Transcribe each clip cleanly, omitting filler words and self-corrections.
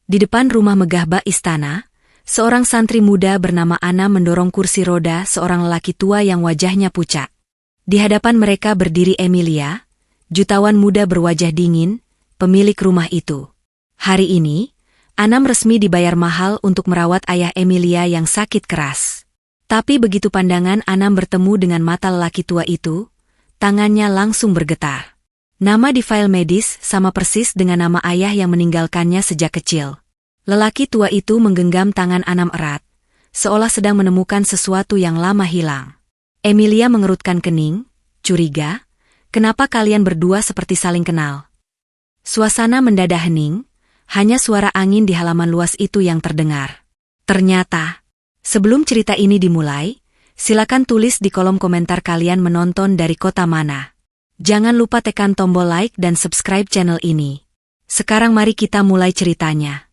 Di depan rumah megah bak istana, seorang santri muda bernama Anam mendorong kursi roda seorang lelaki tua yang wajahnya pucat. Di hadapan mereka berdiri Emilia, jutawan muda berwajah dingin, pemilik rumah itu. Hari ini, Anam resmi dibayar mahal untuk merawat ayah Emilia yang sakit keras. Tapi begitu pandangan Anam bertemu dengan mata lelaki tua itu, tangannya langsung bergetar. Nama di file medis sama persis dengan nama ayah yang meninggalkannya sejak kecil. Lelaki tua itu menggenggam tangan Anam erat, seolah sedang menemukan sesuatu yang lama hilang. Emilia mengerutkan kening, curiga, kenapa kalian berdua seperti saling kenal? Suasana mendadak hening, hanya suara angin di halaman luas itu yang terdengar. Ternyata, sebelum cerita ini dimulai, silakan tulis di kolom komentar kalian menonton dari kota mana. Jangan lupa tekan tombol like dan subscribe channel ini. Sekarang mari kita mulai ceritanya.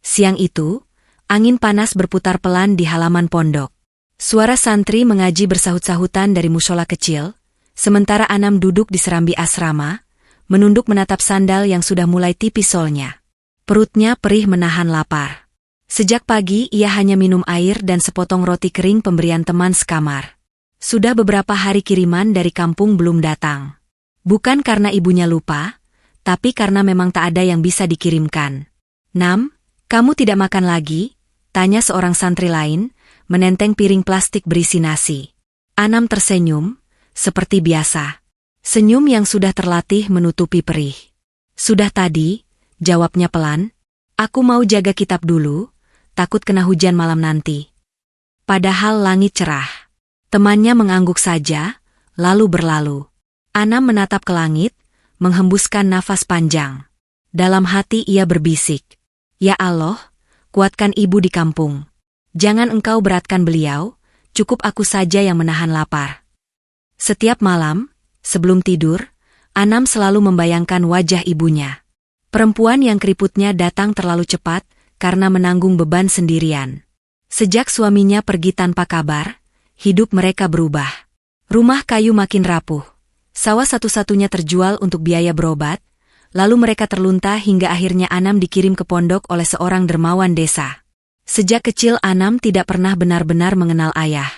Siang itu, angin panas berputar pelan di halaman pondok. Suara santri mengaji bersahut-sahutan dari mushola kecil, sementara Anam duduk di serambi asrama, menunduk menatap sandal yang sudah mulai tipis solnya. Perutnya perih menahan lapar. Sejak pagi ia hanya minum air dan sepotong roti kering pemberian teman sekamar. Sudah beberapa hari kiriman dari kampung belum datang. Bukan karena ibunya lupa, tapi karena memang tak ada yang bisa dikirimkan. "Nam, kamu tidak makan lagi?" tanya seorang santri lain, menenteng piring plastik berisi nasi. Anam tersenyum, seperti biasa. Senyum yang sudah terlatih menutupi perih. "Sudah tadi," jawabnya pelan. "Aku mau jaga kitab dulu, takut kena hujan malam nanti." Padahal langit cerah. Temannya mengangguk saja, lalu berlalu. Anam menatap ke langit, menghembuskan nafas panjang. Dalam hati ia berbisik, "Ya Allah, kuatkan ibu di kampung. Jangan engkau beratkan beliau, cukup aku saja yang menahan lapar." Setiap malam, sebelum tidur, Anam selalu membayangkan wajah ibunya. Perempuan yang keriputnya datang terlalu cepat karena menanggung beban sendirian. Sejak suaminya pergi tanpa kabar, hidup mereka berubah. Rumah kayu makin rapuh. Sawah satu-satunya terjual untuk biaya berobat, lalu mereka terlunta hingga akhirnya Anam dikirim ke pondok oleh seorang dermawan desa. Sejak kecil Anam tidak pernah benar-benar mengenal ayah.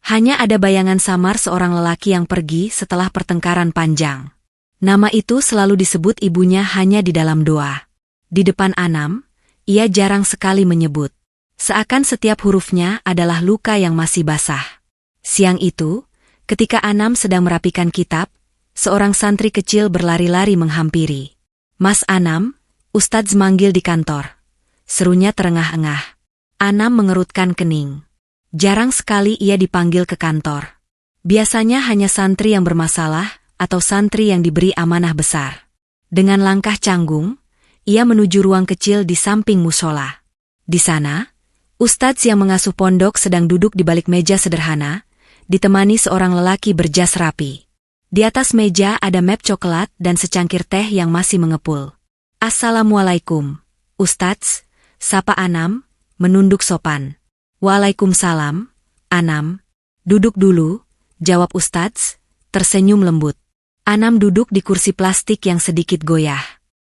Hanya ada bayangan samar seorang lelaki yang pergi setelah pertengkaran panjang. Nama itu selalu disebut ibunya hanya di dalam doa. Di depan Anam, ia jarang sekali menyebut. Seakan setiap hurufnya adalah luka yang masih basah. Siang itu, ketika Anam sedang merapikan kitab, seorang santri kecil berlari-lari menghampiri. "Mas Anam, Ustadz manggil di kantor," serunya terengah-engah. Anam mengerutkan kening. Jarang sekali ia dipanggil ke kantor. Biasanya hanya santri yang bermasalah atau santri yang diberi amanah besar. Dengan langkah canggung, ia menuju ruang kecil di samping mushola. Di sana, Ustadz yang mengasuh pondok sedang duduk di balik meja sederhana, ditemani seorang lelaki berjas rapi. Di atas meja ada map coklat dan secangkir teh yang masih mengepul. "Assalamualaikum, Ustadz," sapa Anam, menunduk sopan. "Waalaikumsalam, Anam." "Duduk dulu," jawab Ustadz, tersenyum lembut. Anam duduk di kursi plastik yang sedikit goyah.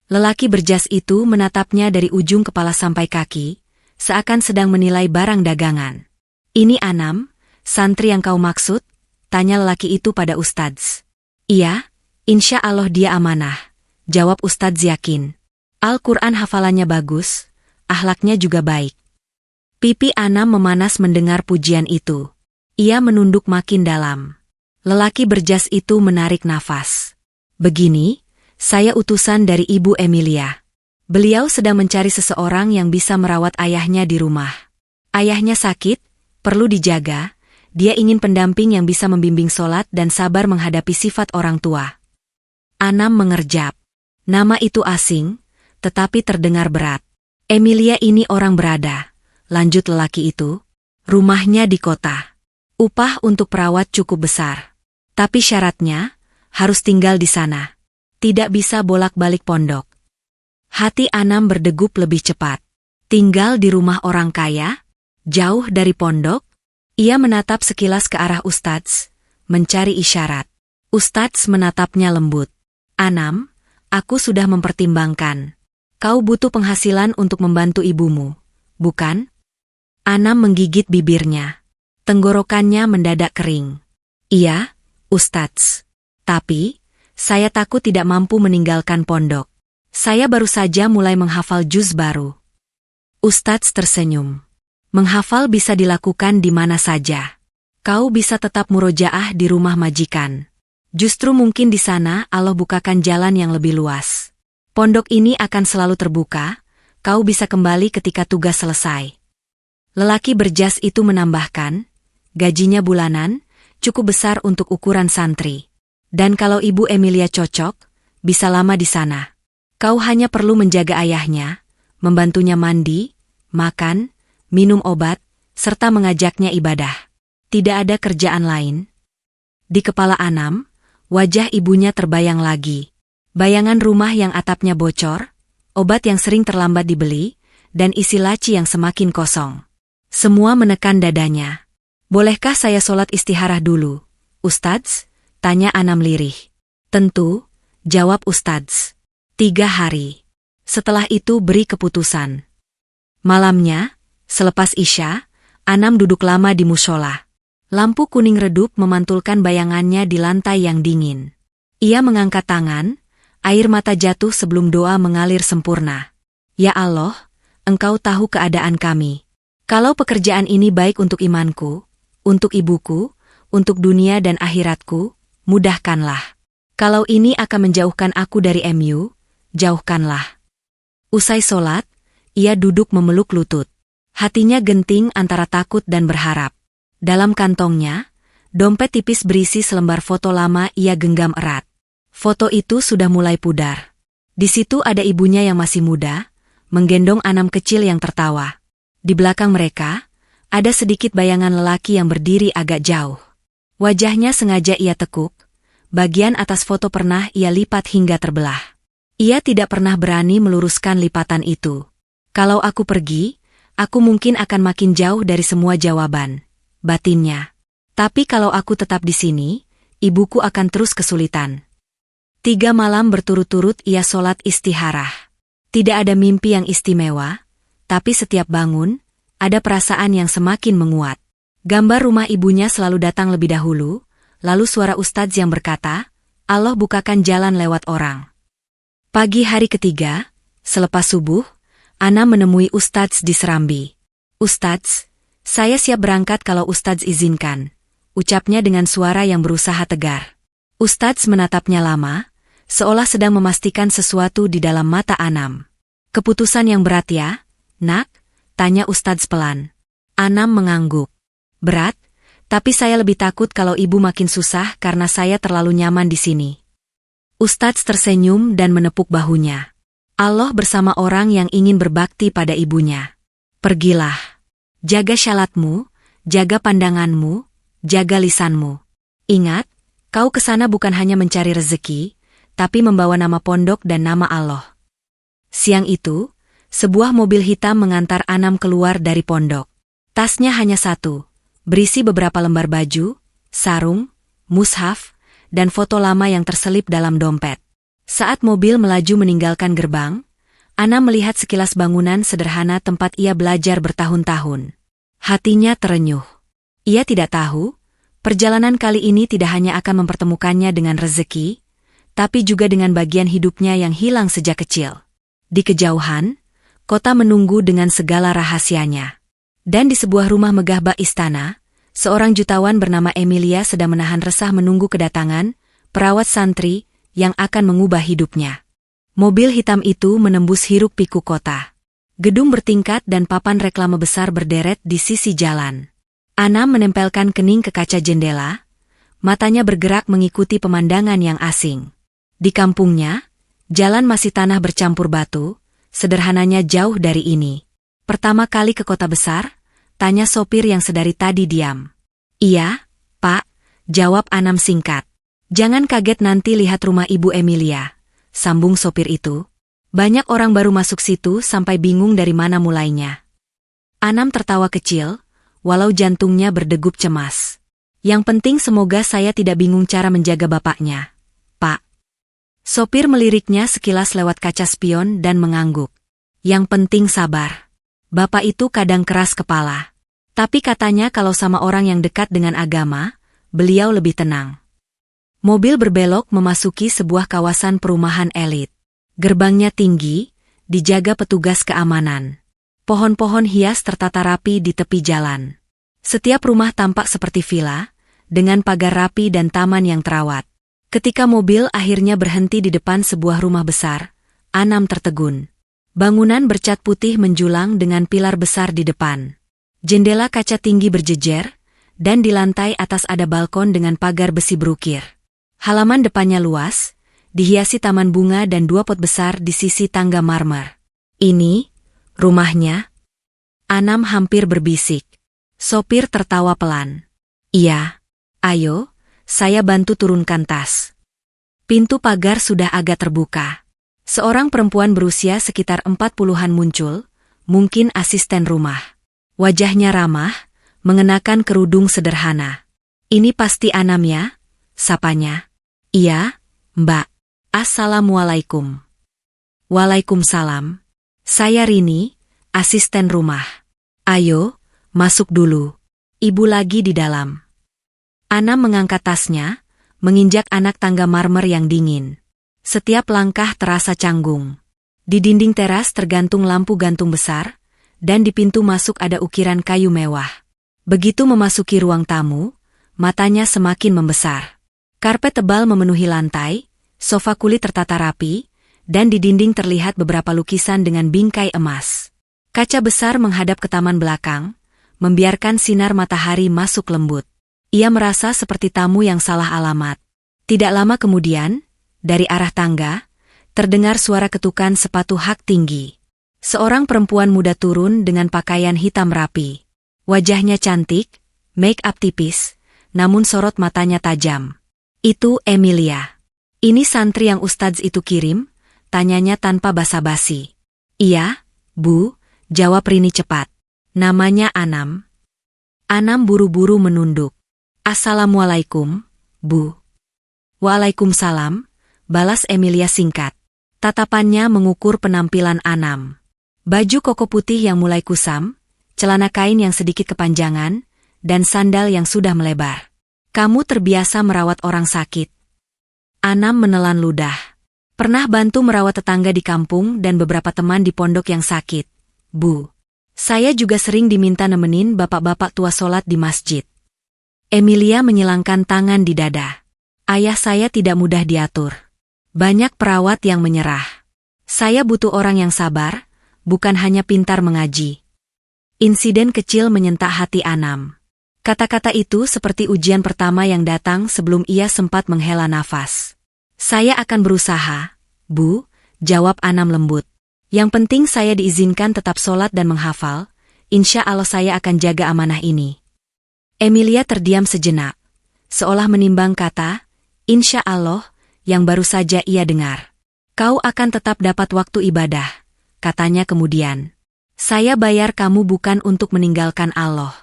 Lelaki berjas itu menatapnya dari ujung kepala sampai kaki, seakan sedang menilai barang dagangan. "Ini Anam, santri yang kau maksud?" tanya lelaki itu pada Ustadz. "Iya, insya Allah dia amanah," jawab Ustadz yakin. "Al-Quran hafalannya bagus, akhlaknya juga baik." Pipi Anam memanas mendengar pujian itu. Ia menunduk makin dalam. Lelaki berjas itu menarik nafas. "Begini, saya utusan dari Ibu Emilia. Beliau sedang mencari seseorang yang bisa merawat ayahnya di rumah. Ayahnya sakit, perlu dijaga. Dia ingin pendamping yang bisa membimbing sholat dan sabar menghadapi sifat orang tua." Anam mengerjap. Nama itu asing, tetapi terdengar berat. "Emilia ini orang berada," lanjut lelaki itu. "Rumahnya di kota. Upah untuk perawat cukup besar. Tapi syaratnya, harus tinggal di sana. Tidak bisa bolak-balik pondok." Hati Anam berdegup lebih cepat. Tinggal di rumah orang kaya? Jauh dari pondok? Ia menatap sekilas ke arah Ustadz, mencari isyarat. Ustadz menatapnya lembut. "Anam, aku sudah mempertimbangkan. Kau butuh penghasilan untuk membantu ibumu, bukan? Anam menggigit bibirnya. Tenggorokannya mendadak kering. Iya, Ustadz. Tapi, saya takut tidak mampu meninggalkan pondok. Saya baru saja mulai menghafal juz baru. Ustadz tersenyum. Menghafal bisa dilakukan di mana saja. Kau bisa tetap murojaah di rumah majikan. Justru mungkin di sana Allah bukakan jalan yang lebih luas. Pondok ini akan selalu terbuka, kau bisa kembali ketika tugas selesai. Lelaki berjas itu menambahkan, gajinya bulanan, cukup besar untuk ukuran santri. Dan kalau Ibu Emilia cocok, bisa lama di sana. Kau hanya perlu menjaga ayahnya, membantunya mandi, makan, minum obat, serta mengajaknya ibadah. Tidak ada kerjaan lain. Di kepala Anam, wajah ibunya terbayang lagi. Bayangan rumah yang atapnya bocor, obat yang sering terlambat dibeli, dan isi laci yang semakin kosong. Semua menekan dadanya. Bolehkah saya sholat istiharah dulu, Ustadz? Tanya Anam lirih. Tentu, jawab Ustadz. 3 hari. Setelah itu beri keputusan. Malamnya, selepas Isya, Anam duduk lama di mushola. Lampu kuning redup memantulkan bayangannya di lantai yang dingin. Ia mengangkat tangan, air mata jatuh sebelum doa mengalir sempurna. Ya Allah, Engkau tahu keadaan kami. Kalau pekerjaan ini baik untuk imanku, untuk ibuku, untuk dunia dan akhiratku, mudahkanlah. Kalau ini akan menjauhkan aku dari MU, jauhkanlah. Usai sholat, ia duduk memeluk lutut. Hatinya genting antara takut dan berharap. Dalam kantongnya, dompet tipis berisi selembar foto lama ia genggam erat. Foto itu sudah mulai pudar. Di situ ada ibunya yang masih muda, menggendong Anam kecil yang tertawa. Di belakang mereka, ada sedikit bayangan lelaki yang berdiri agak jauh. Wajahnya sengaja ia tekuk, bagian atas foto pernah ia lipat hingga terbelah. Ia tidak pernah berani meluruskan lipatan itu. Kalau aku pergi, aku mungkin akan makin jauh dari semua jawaban, batinnya. Tapi kalau aku tetap di sini, ibuku akan terus kesulitan. 3 malam berturut-turut ia sholat istiharah. Tidak ada mimpi yang istimewa, tapi setiap bangun, ada perasaan yang semakin menguat. Gambar rumah ibunya selalu datang lebih dahulu, lalu suara Ustadz yang berkata, Allah bukakan jalan lewat orang. Pagi hari ketiga, selepas subuh, Anam menemui Ustadz di Serambi. Ustadz, saya siap berangkat kalau Ustadz izinkan, ucapnya dengan suara yang berusaha tegar. Ustadz menatapnya lama, seolah sedang memastikan sesuatu di dalam mata Anam. Keputusan yang berat ya, Nak? Tanya Ustadz pelan. Anam mengangguk. Berat, tapi saya lebih takut kalau ibu makin susah karena saya terlalu nyaman di sini. Ustadz tersenyum dan menepuk bahunya. Allah bersama orang yang ingin berbakti pada ibunya. Pergilah. Jaga syalatmu, jaga pandanganmu, jaga lisanmu. Ingat, kau kesana bukan hanya mencari rezeki, tapi membawa nama pondok dan nama Allah. Siang itu, sebuah mobil hitam mengantar Anam keluar dari pondok. Tasnya hanya satu, berisi beberapa lembar baju, sarung, mushaf, dan foto lama yang terselip dalam dompet. Saat mobil melaju meninggalkan gerbang, Anam melihat sekilas bangunan sederhana tempat ia belajar bertahun-tahun. Hatinya terenyuh. Ia tidak tahu, perjalanan kali ini tidak hanya akan mempertemukannya dengan rezeki, tapi juga dengan bagian hidupnya yang hilang sejak kecil. Di kejauhan, kota menunggu dengan segala rahasianya. Dan di sebuah rumah megah bak istana, seorang jutawan bernama Emilia sedang menahan resah menunggu kedatangan perawat santri yang akan mengubah hidupnya. Mobil hitam itu menembus hiruk-pikuk kota. Gedung bertingkat dan papan reklame besar berderet di sisi jalan. Anam menempelkan kening ke kaca jendela, matanya bergerak mengikuti pemandangan yang asing. Di kampungnya, jalan masih tanah bercampur batu, sederhananya jauh dari ini. Pertama kali ke kota besar, tanya sopir yang sedari tadi diam. Iya, Pak, jawab Anam singkat. Jangan kaget nanti lihat rumah Ibu Emilia, sambung sopir itu. Banyak orang baru masuk situ sampai bingung dari mana mulainya. Anam tertawa kecil, walau jantungnya berdegup cemas. Yang penting semoga saya tidak bingung cara menjaga bapaknya, Pak. Sopir meliriknya sekilas lewat kaca spion dan mengangguk. Yang penting sabar. Bapak itu kadang keras kepala. Tapi katanya kalau sama orang yang dekat dengan agama, beliau lebih tenang. Mobil berbelok memasuki sebuah kawasan perumahan elit. Gerbangnya tinggi, dijaga petugas keamanan. Pohon-pohon hias tertata rapi di tepi jalan. Setiap rumah tampak seperti villa, dengan pagar rapi dan taman yang terawat. Ketika mobil akhirnya berhenti di depan sebuah rumah besar, Anam tertegun. Bangunan bercat putih menjulang dengan pilar besar di depan. Jendela kaca tinggi berjejer, dan di lantai atas ada balkon dengan pagar besi berukir. Halaman depannya luas, dihiasi taman bunga dan 2 pot besar di sisi tangga marmer. Ini, rumahnya? Anam hampir berbisik. Sopir tertawa pelan. Iya. Ayo, saya bantu turunkan tas. Pintu pagar sudah agak terbuka. Seorang perempuan berusia sekitar 40-an muncul, mungkin asisten rumah. Wajahnya ramah, mengenakan kerudung sederhana. Ini pasti Anam ya? Sapanya. Iya, Mbak. Assalamualaikum. Waalaikumsalam. Saya Rini, asisten rumah. Ayo, masuk dulu. Ibu lagi di dalam. Anam mengangkat tasnya, menginjak anak tangga marmer yang dingin. Setiap langkah terasa canggung. Di dinding teras tergantung lampu gantung besar, dan di pintu masuk ada ukiran kayu mewah. Begitu memasuki ruang tamu, matanya semakin membesar. Karpet tebal memenuhi lantai, sofa kulit tertata rapi, dan di dinding terlihat beberapa lukisan dengan bingkai emas. Kaca besar menghadap ke taman belakang, membiarkan sinar matahari masuk lembut. Ia merasa seperti tamu yang salah alamat. Tidak lama kemudian, dari arah tangga, terdengar suara ketukan sepatu hak tinggi. Seorang perempuan muda turun dengan pakaian hitam rapi. Wajahnya cantik, make up tipis, namun sorot matanya tajam. Itu Emilia. Ini santri yang Ustadz itu kirim, tanyanya tanpa basa-basi. Iya, Bu, jawab Rini cepat. Namanya Anam. Anam buru-buru menunduk. Assalamualaikum, Bu. Waalaikumsalam, balas Emilia singkat. Tatapannya mengukur penampilan Anam. Baju koko putih yang mulai kusam, celana kain yang sedikit kepanjangan, dan sandal yang sudah melebar. Kamu terbiasa merawat orang sakit. Anam menelan ludah. Pernah bantu merawat tetangga di kampung dan beberapa teman di pondok yang sakit, Bu. Saya juga sering diminta nemenin bapak-bapak tua sholat di masjid. Emilia menyilangkan tangan di dada. Ayah saya tidak mudah diatur. Banyak perawat yang menyerah. Saya butuh orang yang sabar, bukan hanya pintar mengaji. Insiden kecil menyentak hati Anam. Kata-kata itu seperti ujian pertama yang datang sebelum ia sempat menghela nafas. Saya akan berusaha, Bu, jawab Anam lembut. Yang penting saya diizinkan tetap sholat dan menghafal, insya Allah saya akan jaga amanah ini. Emilia terdiam sejenak, seolah menimbang kata, insya Allah, yang baru saja ia dengar. Kau akan tetap dapat waktu ibadah, katanya kemudian. Saya bayar kamu bukan untuk meninggalkan Allah.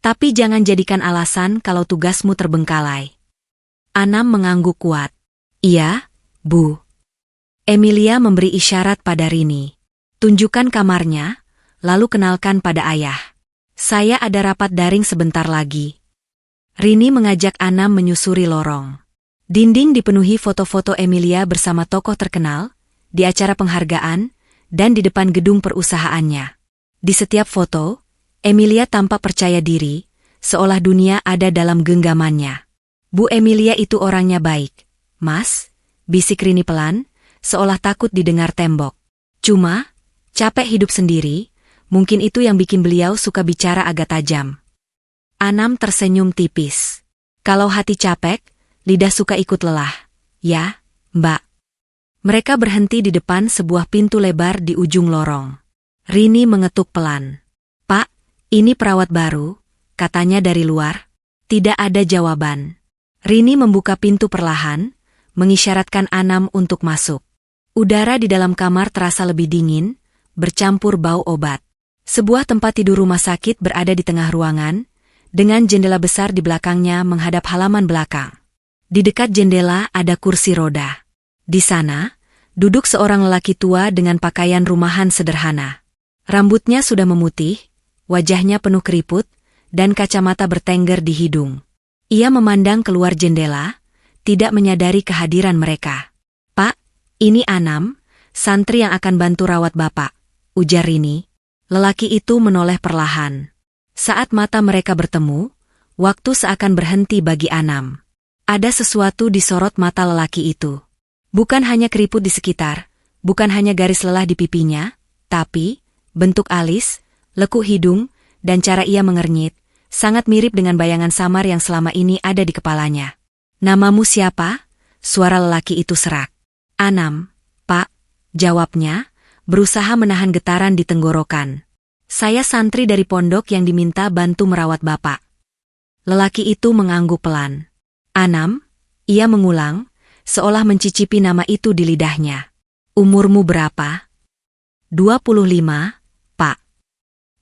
Tapi jangan jadikan alasan kalau tugasmu terbengkalai. Anam mengangguk kuat. Iya, Bu. Emilia memberi isyarat pada Rini. Tunjukkan kamarnya, lalu kenalkan pada ayah. Saya ada rapat daring sebentar lagi. Rini mengajak Anam menyusuri lorong. Dinding dipenuhi foto-foto Emilia bersama tokoh terkenal, di acara penghargaan, dan di depan gedung perusahaannya. Di setiap foto, Emilia tampak percaya diri, seolah dunia ada dalam genggamannya. Bu Emilia itu orangnya baik, Mas, bisik Rini pelan, seolah takut didengar tembok. Cuma, capek hidup sendiri, mungkin itu yang bikin beliau suka bicara agak tajam. Anam tersenyum tipis. Kalau hati capek, lidah suka ikut lelah. Ya, Mbak. Mereka berhenti di depan sebuah pintu lebar di ujung lorong. Rini mengetuk pelan. Pak, ini perawat baru, katanya dari luar. Tidak ada jawaban. Rini membuka pintu perlahan, mengisyaratkan Anam untuk masuk. Udara di dalam kamar terasa lebih dingin, bercampur bau obat. Sebuah tempat tidur rumah sakit berada di tengah ruangan, dengan jendela besar di belakangnya menghadap halaman belakang. Di dekat jendela ada kursi roda. Di sana, duduk seorang lelaki tua dengan pakaian rumahan sederhana. Rambutnya sudah memutih, wajahnya penuh keriput, dan kacamata bertengger di hidung. Ia memandang keluar jendela, tidak menyadari kehadiran mereka. "Pak, ini Anam, santri yang akan bantu rawat Bapak," ujar Rini. Lelaki itu menoleh perlahan. Saat mata mereka bertemu, waktu seakan berhenti bagi Anam. Ada sesuatu di sorot mata lelaki itu. Bukan hanya keriput di sekitar, bukan hanya garis lelah di pipinya, tapi bentuk alis, lekuk hidung, dan cara ia mengernyit, sangat mirip dengan bayangan samar yang selama ini ada di kepalanya. "Namamu siapa?" Suara lelaki itu serak. "Anam, Pak," jawabnya, berusaha menahan getaran di tenggorokan. "Saya santri dari pondok yang diminta bantu merawat Bapak." Lelaki itu mengangguk pelan. "Anam," ia mengulang, seolah mencicipi nama itu di lidahnya. "Umurmu berapa?" 25, Pak."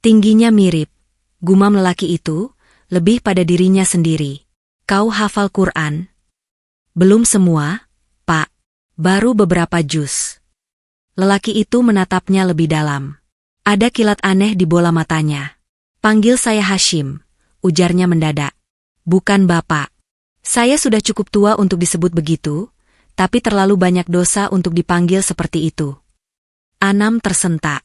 Tingginya mirip, gumam lelaki itu, lebih pada dirinya sendiri. "Kau hafal Quran?" "Belum semua, Pak. Baru beberapa juz." Lelaki itu menatapnya lebih dalam. Ada kilat aneh di bola matanya. "Panggil saya Hashim," ujarnya mendadak. "Bukan Bapak. Saya sudah cukup tua untuk disebut begitu, tapi terlalu banyak dosa untuk dipanggil seperti itu." Anam tersentak.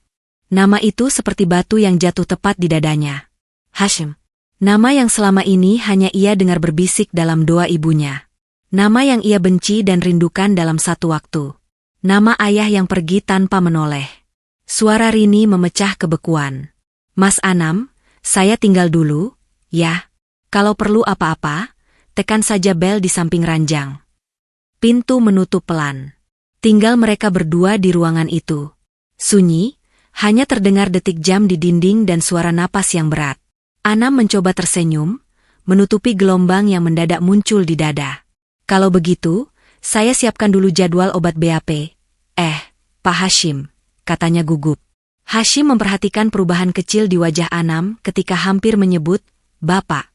Nama itu seperti batu yang jatuh tepat di dadanya. Hashim. Nama yang selama ini hanya ia dengar berbisik dalam doa ibunya. Nama yang ia benci dan rindukan dalam satu waktu. Nama ayah yang pergi tanpa menoleh. Suara Rini memecah kebekuan. "Mas Anam, saya tinggal dulu, ya. Kalau perlu apa-apa, tekan saja bel di samping ranjang." Pintu menutup pelan. Tinggal mereka berdua di ruangan itu. Sunyi, hanya terdengar detik jam di dinding dan suara napas yang berat. Anam mencoba tersenyum, menutupi gelombang yang mendadak muncul di dada. "Kalau begitu, saya siapkan dulu jadwal obat BAP. Pak Hashim," katanya gugup. Hashim memperhatikan perubahan kecil di wajah Anam ketika hampir menyebut, "Bapak."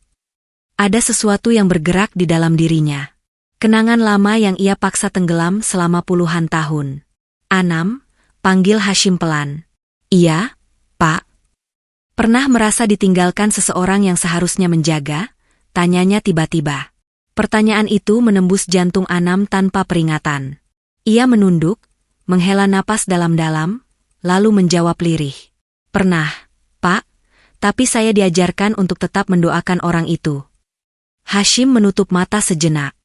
Ada sesuatu yang bergerak di dalam dirinya. Kenangan lama yang ia paksa tenggelam selama puluhan tahun. "Anam," panggil Hashim pelan. "Iya, Pak." "Pernah merasa ditinggalkan seseorang yang seharusnya menjaga?" tanyanya tiba-tiba. Pertanyaan itu menembus jantung Anam tanpa peringatan. Ia menunduk, menghela napas dalam-dalam, lalu menjawab lirih. "Pernah, Pak, tapi saya diajarkan untuk tetap mendoakan orang itu." Hashim menutup mata sejenak.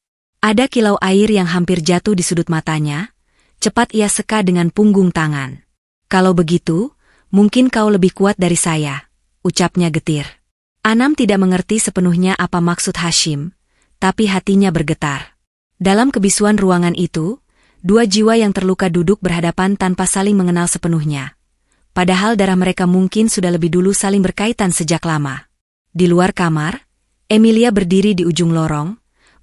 Ada kilau air yang hampir jatuh di sudut matanya, cepat ia seka dengan punggung tangan. "Kalau begitu, mungkin kau lebih kuat dari saya," ucapnya getir. Anam tidak mengerti sepenuhnya apa maksud Hashim, tapi hatinya bergetar. Dalam kebisuan ruangan itu, dua jiwa yang terluka duduk berhadapan tanpa saling mengenal sepenuhnya. Padahal darah mereka mungkin sudah lebih dulu saling berkaitan sejak lama. Di luar kamar, Emilia berdiri di ujung lorong,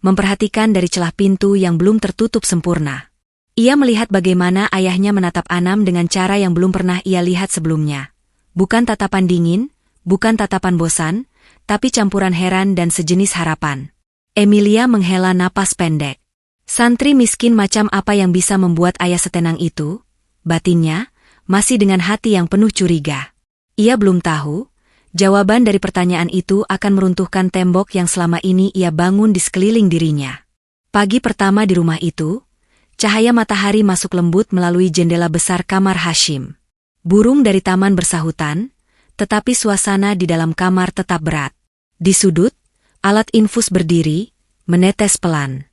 memperhatikan dari celah pintu yang belum tertutup sempurna. Ia melihat bagaimana ayahnya menatap Anam dengan cara yang belum pernah ia lihat sebelumnya. Bukan tatapan dingin, bukan tatapan bosan, tapi campuran heran dan sejenis harapan. Emilia menghela napas pendek. Santri miskin macam apa yang bisa membuat ayah setenang itu? Batinnya, masih dengan hati yang penuh curiga. Ia belum tahu, jawaban dari pertanyaan itu akan meruntuhkan tembok yang selama ini ia bangun di sekeliling dirinya. Pagi pertama di rumah itu, cahaya matahari masuk lembut melalui jendela besar kamar Hashim. Burung dari taman bersahutan, tetapi suasana di dalam kamar tetap berat. Di sudut, alat infus berdiri, menetes pelan.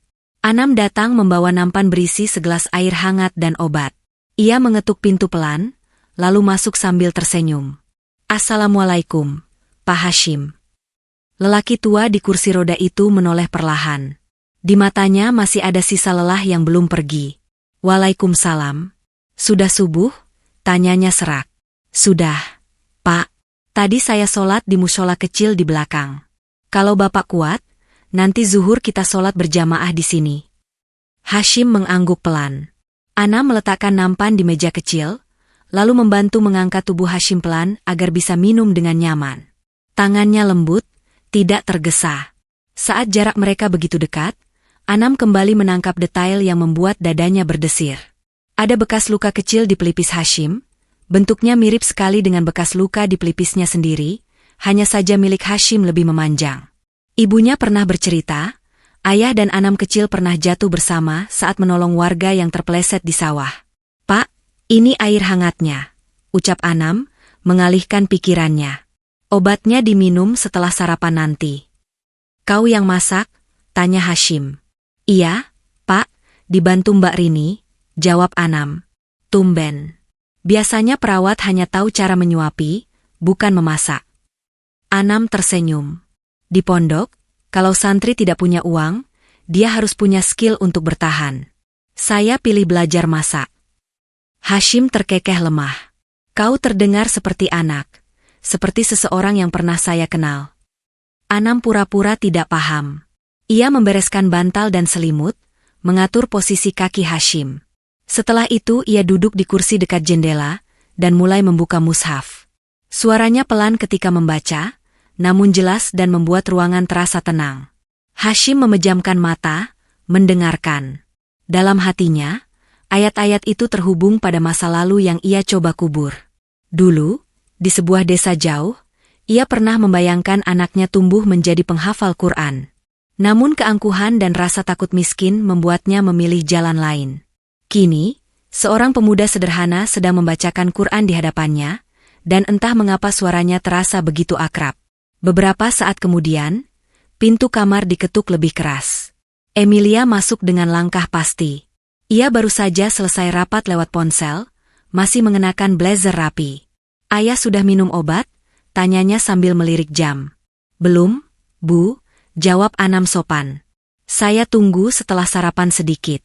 Anam datang membawa nampan berisi segelas air hangat dan obat. Ia mengetuk pintu pelan, lalu masuk sambil tersenyum. "Assalamualaikum, Pak Hashim." Lelaki tua di kursi roda itu menoleh perlahan. Di matanya masih ada sisa lelah yang belum pergi. "Waalaikumsalam. Sudah subuh?" tanyanya serak. "Sudah, Pak. Tadi saya sholat di mushola kecil di belakang. Kalau Bapak kuat, nanti zuhur kita sholat berjamaah di sini." Hashim mengangguk pelan. Anam meletakkan nampan di meja kecil, lalu membantu mengangkat tubuh Hashim pelan agar bisa minum dengan nyaman. Tangannya lembut, tidak tergesa. Saat jarak mereka begitu dekat, Anam kembali menangkap detail yang membuat dadanya berdesir. Ada bekas luka kecil di pelipis Hashim, bentuknya mirip sekali dengan bekas luka di pelipisnya sendiri, hanya saja milik Hashim lebih memanjang. Ibunya pernah bercerita, ayah dan Anam kecil pernah jatuh bersama saat menolong warga yang terpeleset di sawah. "Pak, ini air hangatnya," ucap Anam, mengalihkan pikirannya. "Obatnya diminum setelah sarapan nanti." "Kau yang masak?" tanya Hashim. "Iya, Pak, dibantu Mbak Rini," jawab Anam. "Tumben. Biasanya perawat hanya tahu cara menyuapi, bukan memasak." Anam tersenyum. Di pondok, kalau santri tidak punya uang, dia harus punya skill untuk bertahan. "Saya pilih belajar masak." Hashim terkekeh lemah. "Kau terdengar seperti anak, seperti seseorang yang pernah saya kenal." Anam pura-pura tidak paham. Ia membereskan bantal dan selimut, mengatur posisi kaki Hashim. Setelah itu ia duduk di kursi dekat jendela, dan mulai membuka mushaf. Suaranya pelan ketika membaca, namun jelas dan membuat ruangan terasa tenang. Hashim memejamkan mata, mendengarkan. Dalam hatinya, ayat-ayat itu terhubung pada masa lalu yang ia coba kubur. Dulu, di sebuah desa jauh, ia pernah membayangkan anaknya tumbuh menjadi penghafal Quran. Namun keangkuhan dan rasa takut miskin membuatnya memilih jalan lain. Kini, seorang pemuda sederhana sedang membacakan Quran di hadapannya, dan entah mengapa suaranya terasa begitu akrab. Beberapa saat kemudian, pintu kamar diketuk lebih keras. Emilia masuk dengan langkah pasti. Ia baru saja selesai rapat lewat ponsel, masih mengenakan blazer rapi. "Ayah sudah minum obat?" tanyanya sambil melirik jam. "Belum, Bu," jawab Anam sopan. "Saya tunggu setelah sarapan sedikit."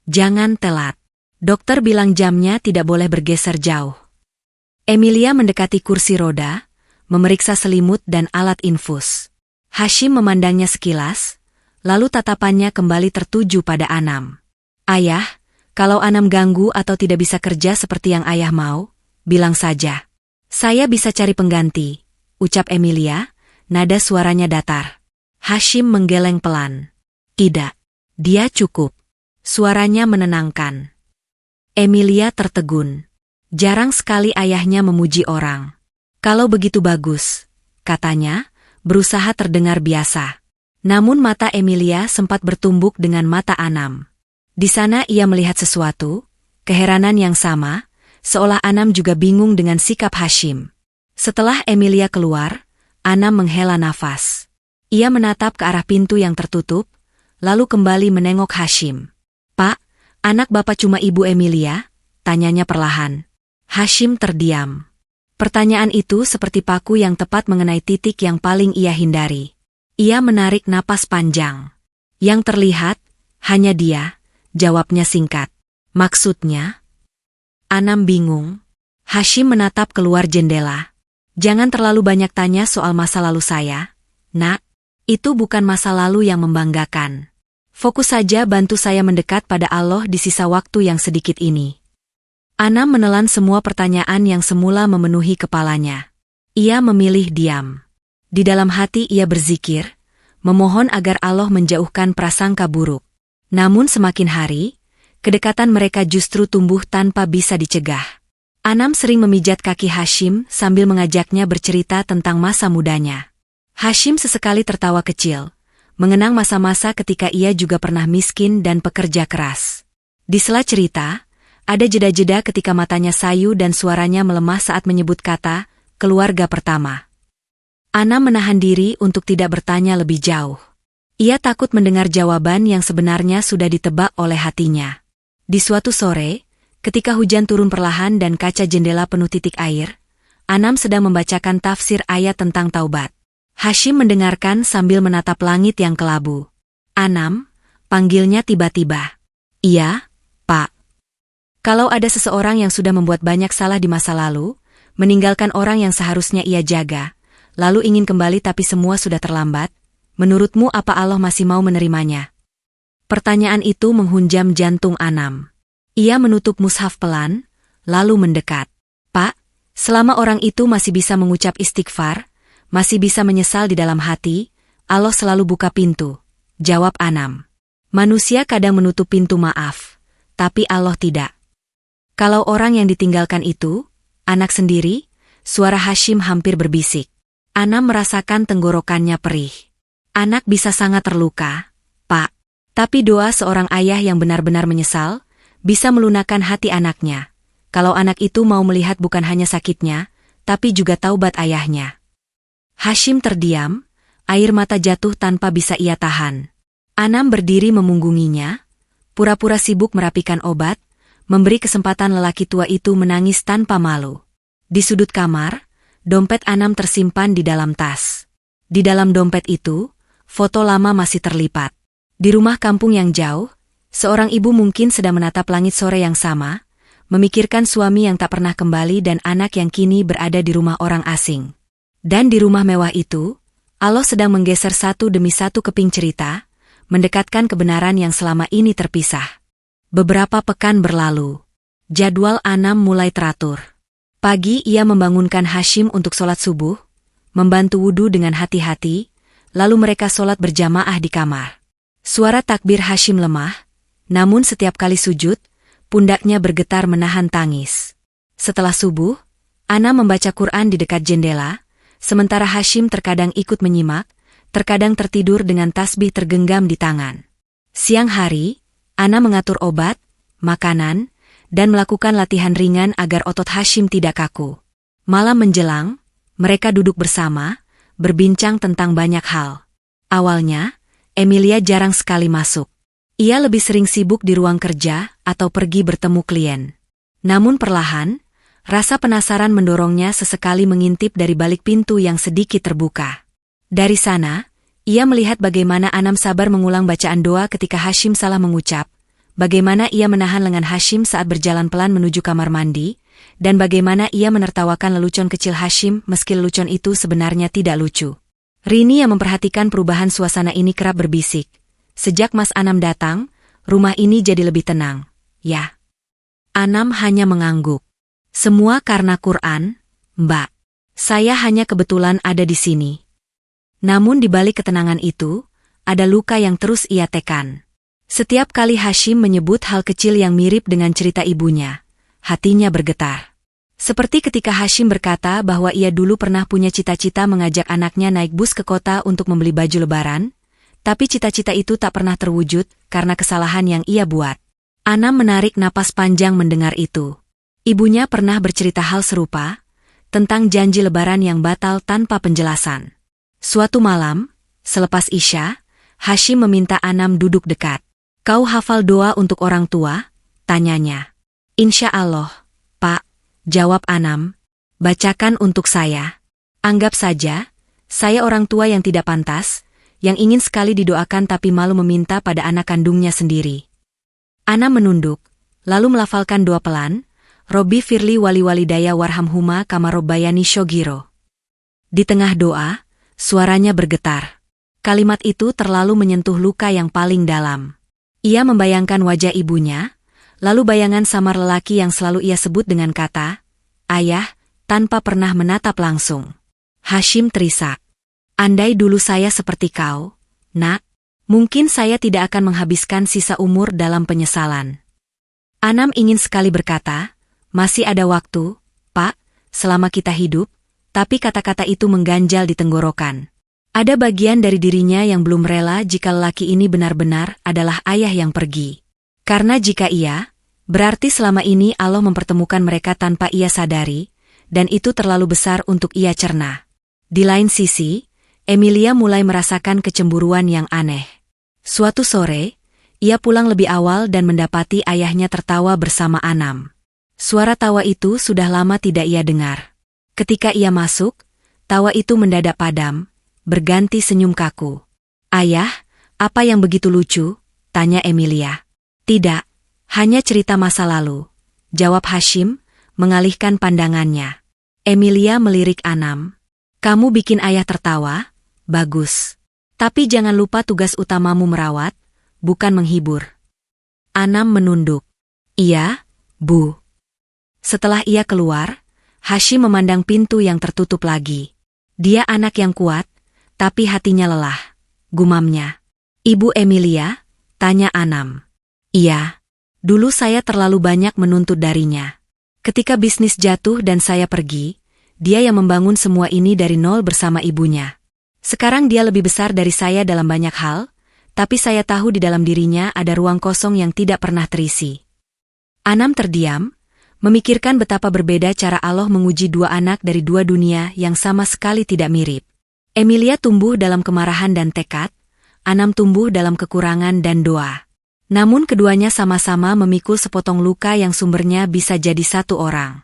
"Jangan telat. Dokter bilang jamnya tidak boleh bergeser jauh." Emilia mendekati kursi roda, memeriksa selimut dan alat infus. Hashim memandangnya sekilas, lalu tatapannya kembali tertuju pada Anam. "Ayah, kalau Anam ganggu atau tidak bisa kerja seperti yang ayah mau, bilang saja. Saya bisa cari pengganti," ucap Emilia, nada suaranya datar. Hashim menggeleng pelan. "Tidak, dia cukup." Suaranya menenangkan. Emilia tertegun. Jarang sekali ayahnya memuji orang. "Kalau begitu bagus," katanya, berusaha terdengar biasa. Namun mata Emilia sempat bertumbuk dengan mata Anam. Di sana ia melihat sesuatu, keheranan yang sama, seolah Anam juga bingung dengan sikap Hashim. Setelah Emilia keluar, Anam menghela nafas. Ia menatap ke arah pintu yang tertutup, lalu kembali menengok Hashim. "Pak, anak Bapak cuma Ibu Emilia?" tanyanya perlahan. Hashim terdiam. Pertanyaan itu seperti paku yang tepat mengenai titik yang paling ia hindari. Ia menarik napas panjang. "Yang terlihat, hanya dia," jawabnya singkat. "Maksudnya?" Anam bingung. Hashim menatap keluar jendela. "Jangan terlalu banyak tanya soal masa lalu saya, Nak. Itu bukan masa lalu yang membanggakan. Fokus saja bantu saya mendekat pada Allah di sisa waktu yang sedikit ini." Anam menelan semua pertanyaan yang semula memenuhi kepalanya. Ia memilih diam. Di dalam hati ia berzikir, memohon agar Allah menjauhkan prasangka buruk. Namun semakin hari, kedekatan mereka justru tumbuh tanpa bisa dicegah. Anam sering memijat kaki Hashim sambil mengajaknya bercerita tentang masa mudanya. Hashim sesekali tertawa kecil, mengenang masa-masa ketika ia juga pernah miskin dan pekerja keras. Di sela cerita, ada jeda-jeda ketika matanya sayu dan suaranya melemah saat menyebut kata, "keluarga pertama." Anam menahan diri untuk tidak bertanya lebih jauh. Ia takut mendengar jawaban yang sebenarnya sudah ditebak oleh hatinya. Di suatu sore, ketika hujan turun perlahan dan kaca jendela penuh titik air, Anam sedang membacakan tafsir ayat tentang taubat. Hashim mendengarkan sambil menatap langit yang kelabu. "Anam," panggilnya tiba-tiba. "Iya, Pak." Kalau ada seseorang yang sudah membuat banyak salah di masa lalu, meninggalkan orang yang seharusnya ia jaga, lalu ingin kembali tapi semua sudah terlambat, menurutmu apa Allah masih mau menerimanya? Pertanyaan itu menghunjam jantung Anam. Ia menutup mushaf pelan, lalu mendekat. "Pak, selama orang itu masih bisa mengucap istighfar, masih bisa menyesal di dalam hati, Allah selalu buka pintu," jawab Anam. Manusia kadang menutup pintu maaf, tapi Allah tidak. Kalau orang yang ditinggalkan itu, anak sendiri, suara Hashim hampir berbisik. Anam merasakan tenggorokannya perih. Anak bisa sangat terluka, Pak. Tapi doa seorang ayah yang benar-benar menyesal, bisa melunakkan hati anaknya. Kalau anak itu mau melihat bukan hanya sakitnya, tapi juga taubat ayahnya. Hashim terdiam, air mata jatuh tanpa bisa ia tahan. Anam berdiri memunggunginya, pura-pura sibuk merapikan obat, memberi kesempatan lelaki tua itu menangis tanpa malu. Di sudut kamar, dompet Anam tersimpan di dalam tas. Di dalam dompet itu, foto lama masih terlipat. Di rumah kampung yang jauh, seorang ibu mungkin sedang menatap langit sore yang sama, memikirkan suami yang tak pernah kembali dan anak yang kini berada di rumah orang asing. Dan di rumah mewah itu, Allah sedang menggeser satu demi satu keping cerita, mendekatkan kebenaran yang selama ini terpisah. Beberapa pekan berlalu. Jadwal Anam mulai teratur. Pagi ia membangunkan Hashim untuk sholat subuh, membantu wudhu dengan hati-hati, lalu mereka sholat berjamaah di kamar. Suara takbir Hashim lemah, namun setiap kali sujud, pundaknya bergetar menahan tangis. Setelah subuh, Ana membaca Quran di dekat jendela, sementara Hashim terkadang ikut menyimak, terkadang tertidur dengan tasbih tergenggam di tangan. Siang hari, Ana mengatur obat, makanan, dan melakukan latihan ringan agar otot Hashim tidak kaku. Malam menjelang, mereka duduk bersama, berbincang tentang banyak hal. Awalnya, Emilia jarang sekali masuk. Ia lebih sering sibuk di ruang kerja atau pergi bertemu klien. Namun perlahan, rasa penasaran mendorongnya sesekali mengintip dari balik pintu yang sedikit terbuka. Dari sana, ia melihat bagaimana Anam sabar mengulang bacaan doa ketika Hashim salah mengucap, bagaimana ia menahan lengan Hashim saat berjalan pelan menuju kamar mandi, dan bagaimana ia menertawakan lelucon kecil Hashim meski lelucon itu sebenarnya tidak lucu. Rini yang memperhatikan perubahan suasana ini kerap berbisik, sejak Mas Anam datang, rumah ini jadi lebih tenang, ya. Anam hanya mengangguk. Semua karena Quran, Mbak. Saya hanya kebetulan ada di sini. Namun di balik ketenangan itu, ada luka yang terus ia tekan. Setiap kali Hashim menyebut hal kecil yang mirip dengan cerita ibunya, hatinya bergetar. Seperti ketika Hashim berkata bahwa ia dulu pernah punya cita-cita mengajak anaknya naik bus ke kota untuk membeli baju lebaran, tapi cita-cita itu tak pernah terwujud karena kesalahan yang ia buat. Anam menarik napas panjang mendengar itu. Ibunya pernah bercerita hal serupa, tentang janji lebaran yang batal tanpa penjelasan. Suatu malam, selepas Isya, Hashim meminta Anam duduk dekat. Kau hafal doa untuk orang tua? Tanyanya. Insya Allah, Pak, jawab Anam. Bacakan untuk saya. Anggap saja, saya orang tua yang tidak pantas, yang ingin sekali didoakan tapi malu meminta pada anak kandungnya sendiri. Anam menunduk, lalu melafalkan doa pelan, Robbi firli wali walidaya warhamhuma kama robbayani shogiro. Di tengah doa, suaranya bergetar. Kalimat itu terlalu menyentuh luka yang paling dalam. Ia membayangkan wajah ibunya, lalu bayangan samar lelaki yang selalu ia sebut dengan kata, ayah, tanpa pernah menatap langsung. Hashim terisak. Andai dulu saya seperti kau, nak, mungkin saya tidak akan menghabiskan sisa umur dalam penyesalan. Anam ingin sekali berkata, masih ada waktu, Pak, selama kita hidup, tapi kata-kata itu mengganjal di tenggorokan. Ada bagian dari dirinya yang belum rela jika lelaki ini benar-benar adalah ayah yang pergi. Karena jika iya, berarti selama ini Allah mempertemukan mereka tanpa ia sadari, dan itu terlalu besar untuk ia cerna. Di lain sisi, Emilia mulai merasakan kecemburuan yang aneh. Suatu sore, ia pulang lebih awal dan mendapati ayahnya tertawa bersama Anam. Suara tawa itu sudah lama tidak ia dengar. Ketika ia masuk, tawa itu mendadak padam, berganti senyum kaku. Ayah, apa yang begitu lucu? Tanya Emilia. Tidak, hanya cerita masa lalu, jawab Hashim, mengalihkan pandangannya. Emilia melirik Anam. Kamu bikin ayah tertawa? Bagus. Tapi jangan lupa tugas utamamu merawat, bukan menghibur. Anam menunduk. Iya, Bu. Setelah ia keluar, Hashim memandang pintu yang tertutup lagi. Dia anak yang kuat, tapi hatinya lelah. Gumamnya. Ibu Emilia, Tanya Anam. Iya. Dulu saya terlalu banyak menuntut darinya. Ketika bisnis jatuh dan saya pergi, dia yang membangun semua ini dari nol bersama ibunya. Sekarang dia lebih besar dari saya dalam banyak hal, tapi saya tahu di dalam dirinya ada ruang kosong yang tidak pernah terisi. Anam terdiam, memikirkan betapa berbeda cara Allah menguji dua anak dari dua dunia yang sama sekali tidak mirip. Emilia tumbuh dalam kemarahan dan tekad, Anam tumbuh dalam kekurangan dan doa. Namun keduanya sama-sama memikul sepotong luka yang sumbernya bisa jadi satu orang.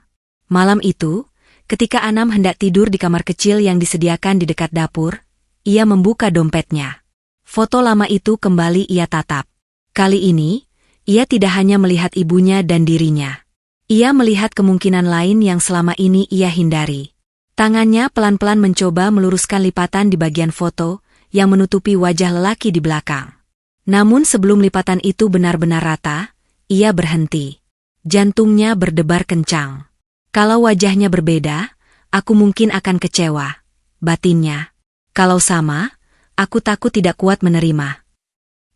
Malam itu, ketika Anam hendak tidur di kamar kecil yang disediakan di dekat dapur, ia membuka dompetnya. Foto lama itu kembali ia tatap. Kali ini, ia tidak hanya melihat ibunya dan dirinya. Ia melihat kemungkinan lain yang selama ini ia hindari. Tangannya pelan-pelan mencoba meluruskan lipatan di bagian foto yang menutupi wajah lelaki di belakang. Namun sebelum lipatan itu benar-benar rata, ia berhenti. Jantungnya berdebar kencang. Kalau wajahnya berbeda, aku mungkin akan kecewa. Batinnya. Kalau sama, aku takut tidak kuat menerima.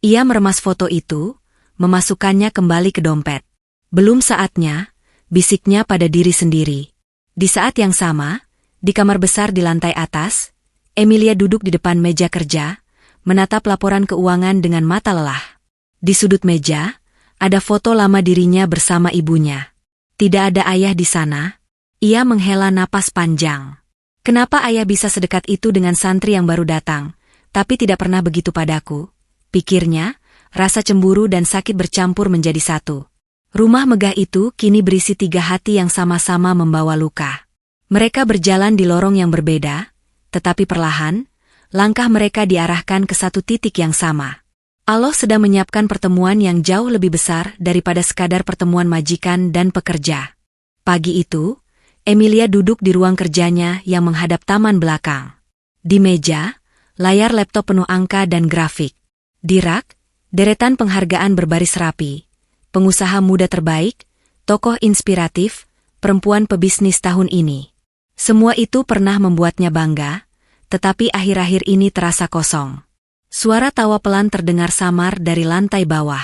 Ia meremas foto itu, memasukkannya kembali ke dompet. Belum saatnya, bisiknya pada diri sendiri. Di saat yang sama, di kamar besar di lantai atas, Emilia duduk di depan meja kerja, menatap laporan keuangan dengan mata lelah. Di sudut meja, ada foto lama dirinya bersama ibunya. Tidak ada ayah di sana. Ia menghela napas panjang. Kenapa ayah bisa sedekat itu dengan santri yang baru datang, tapi tidak pernah begitu padaku? Pikirnya, rasa cemburu dan sakit bercampur menjadi satu. Rumah megah itu kini berisi tiga hati yang sama-sama membawa luka. Mereka berjalan di lorong yang berbeda, tetapi perlahan, langkah mereka diarahkan ke satu titik yang sama. Allah sedang menyiapkan pertemuan yang jauh lebih besar daripada sekadar pertemuan majikan dan pekerja. Pagi itu, Emilia duduk di ruang kerjanya yang menghadap taman belakang. Di meja, layar laptop penuh angka dan grafik. Di rak, deretan penghargaan berbaris rapi. Pengusaha muda terbaik, tokoh inspiratif, perempuan pebisnis tahun ini. Semua itu pernah membuatnya bangga, tetapi akhir-akhir ini terasa kosong. Suara tawa pelan terdengar samar dari lantai bawah.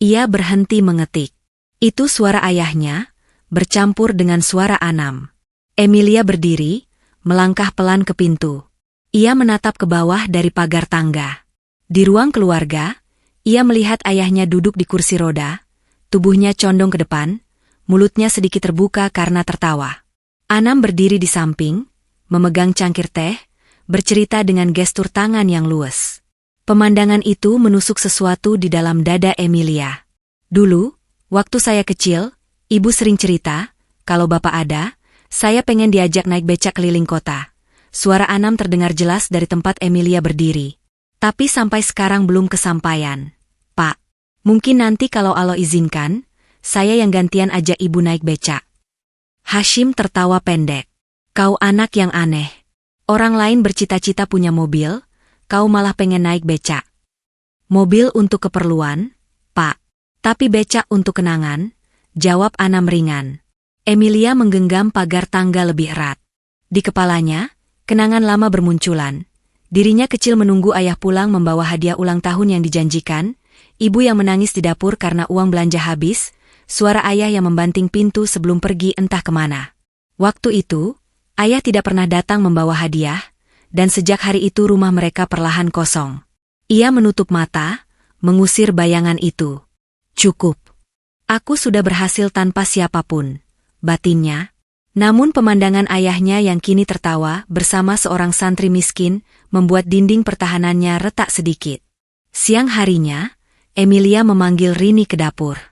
Ia berhenti mengetik. Itu suara ayahnya, bercampur dengan suara Anam. Emilia berdiri, melangkah pelan ke pintu. Ia menatap ke bawah dari pagar tangga. Di ruang keluarga, ia melihat ayahnya duduk di kursi roda, tubuhnya condong ke depan, mulutnya sedikit terbuka karena tertawa. Anam berdiri di samping, memegang cangkir teh, bercerita dengan gestur tangan yang luwes. Pemandangan itu menusuk sesuatu di dalam dada Emilia. Dulu, waktu saya kecil, ibu sering cerita, kalau bapak ada, saya pengen diajak naik becak keliling kota. Suara Anam terdengar jelas dari tempat Emilia berdiri. Tapi sampai sekarang belum kesampaian. Pak, mungkin nanti kalau Allah izinkan, saya yang gantian ajak ibu naik becak. Hashim tertawa pendek. Kau anak yang aneh. Orang lain bercita-cita punya mobil, kau malah pengen naik becak. Mobil untuk keperluan, Pak. Tapi becak untuk kenangan, jawab Anam ringan. Emilia menggenggam pagar tangga lebih erat. Di kepalanya, kenangan lama bermunculan. Dirinya kecil menunggu ayah pulang membawa hadiah ulang tahun yang dijanjikan, ibu yang menangis di dapur karena uang belanja habis, suara ayah yang membanting pintu sebelum pergi entah kemana. Waktu itu, ayah tidak pernah datang membawa hadiah, dan sejak hari itu rumah mereka perlahan kosong. Ia menutup mata, mengusir bayangan itu. Cukup. Aku sudah berhasil tanpa siapapun, batinnya. Namun pemandangan ayahnya yang kini tertawa bersama seorang santri miskin membuat dinding pertahanannya retak sedikit. Siang harinya, Emilia memanggil Rini ke dapur.